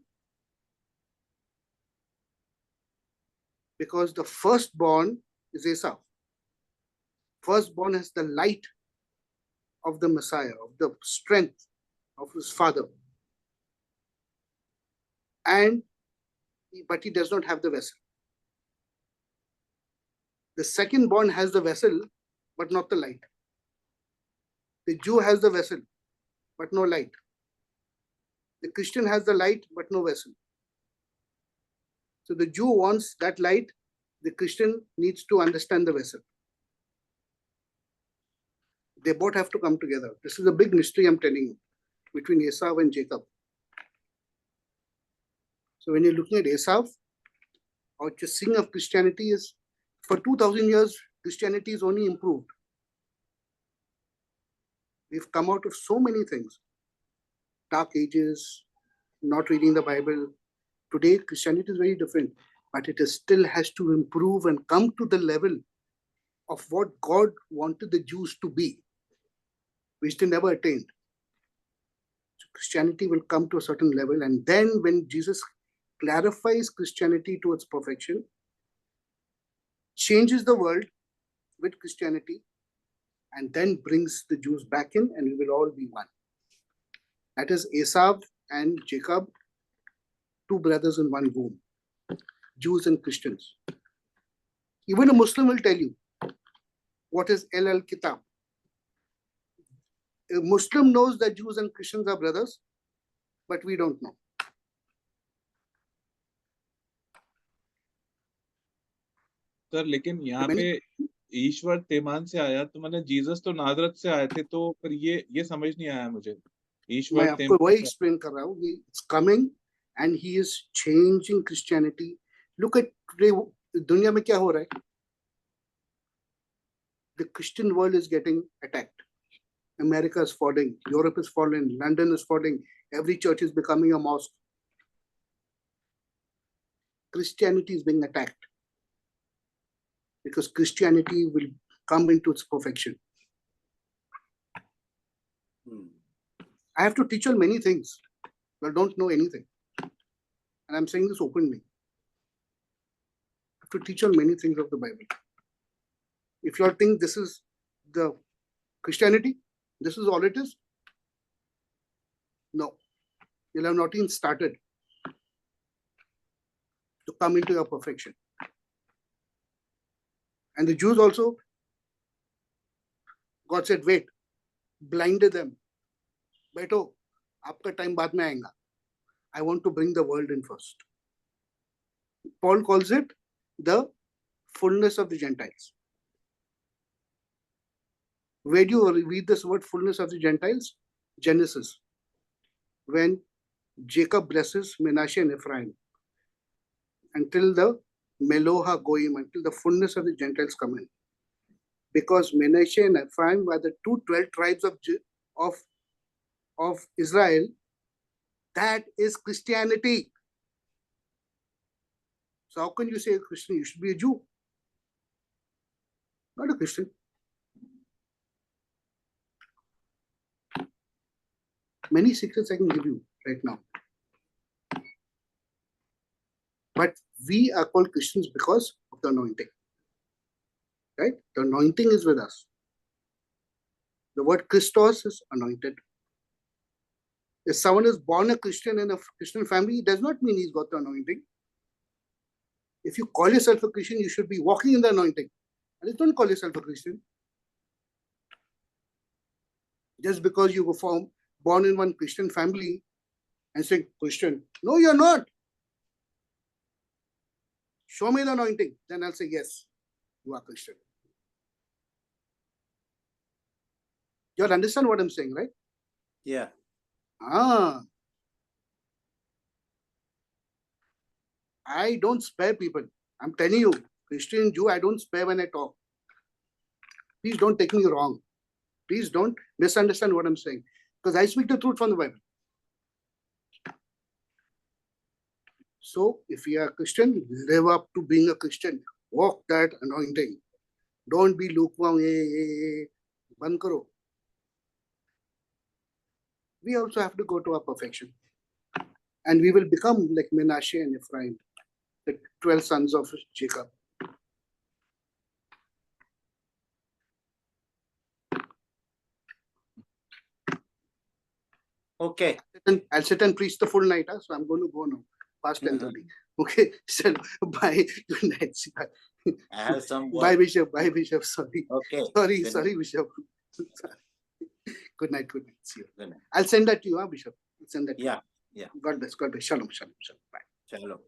Because the firstborn is Esau. Firstborn has the light of the Messiah, of the strength of his father. But he does not have the vessel. The second-born has the vessel, but not the light. The Jew has the vessel, but no light. The Christian has the light, but no vessel. So the Jew wants that light. The Christian needs to understand the vessel. They both have to come together. This is a big mystery I'm telling you between Esau and Jacob. So when you're looking at Esav, what you're seeing of Christianity is, for 2000 years, Christianity is only improved. We've come out of so many things. Dark ages, not reading the Bible. Today, Christianity is very different, but it is still has to improve and come to the level of what God wanted the Jews to be, which they never attained. So Christianity will come to a certain level, and then when Jesus clarifies Christianity to its perfection, changes the world with Christianity, and then brings the Jews back in, and we will all be one. That is Esav and Jacob, two brothers in one womb, Jews and Christians. Even a Muslim will tell you what is Al-Kitab. A Muslim knows that Jews and Christians are brothers, but we don't know. Sir लेकिन यहाँ पे ईश्वर Teman से आया, तो मैंने Jesus तो नाजरत से आए थे, तो फिर ये समझ नहीं आया मुझे. ईश्वर मैं आपको वही एक्सप्लेन कर रहा हूँ. It's coming and he is changing Christianity. Look at today, दुनिया में क्या हो रहा है? The Christian world is getting attacked. America is falling, Europe is falling, London is falling. Every church is becoming a mosque. Christianity is being attacked because Christianity will come into its perfection. I have to teach on many things, but don't know anything. And I'm saying this openly. I have to teach on many things of the Bible. If you all think this is the Christianity, this is all it is, no. You'll have not even started to come into your perfection. And the Jews also, God said, wait, blinded them. Beto, aapka time baad mein aayega. I want to bring the world in first. Paul calls it the fullness of the Gentiles. Where do you read this word fullness of the Gentiles? Genesis. When Jacob blesses Menashe and Ephraim until the Meloha Goyim, until the fullness of the Gentiles come in. Because Menashe and Ephraim were the 12 tribes of Israel. That is Christianity. So how can you say a Christian? You should be a Jew, not a Christian. Many secrets I can give you right now. But we are called Christians because of the anointing. Right? The anointing is with us. The word Christos is anointed. If someone is born a Christian in a Christian family, it does not mean he's got the anointing. If you call yourself a Christian, you should be walking in the anointing. And don't call yourself a Christian. Just because you were born in one Christian family and say, Christian. No, you're not. Show me the anointing. Then I'll say, yes, you are Christian. You all understand what I'm saying, right? Yeah. I don't spare people. I'm telling you, Christian, Jew, I don't spare when I talk. Please don't take me wrong. Please don't misunderstand what I'm saying. Because I speak the truth from the Bible. So, if you are a Christian, live up to being a Christian. Walk that anointing. Don't be lukewarm. Ban karo. We also have to go to our perfection. And we will become like Menashe and Ephraim, the 12 sons of Jacob. Okay. I'll sit and preach the full night, so I'm going to go now. Past 10:30. Okay, so bye. Good night. I have some work. Bye, Bishop. Bye, Bishop. Sorry. Okay. Sorry, Bishop. Good night. See you. Good night. I'll send that to you, Bishop. I'll send that to you. Yeah. God bless. Shalom. Bye. Shalom.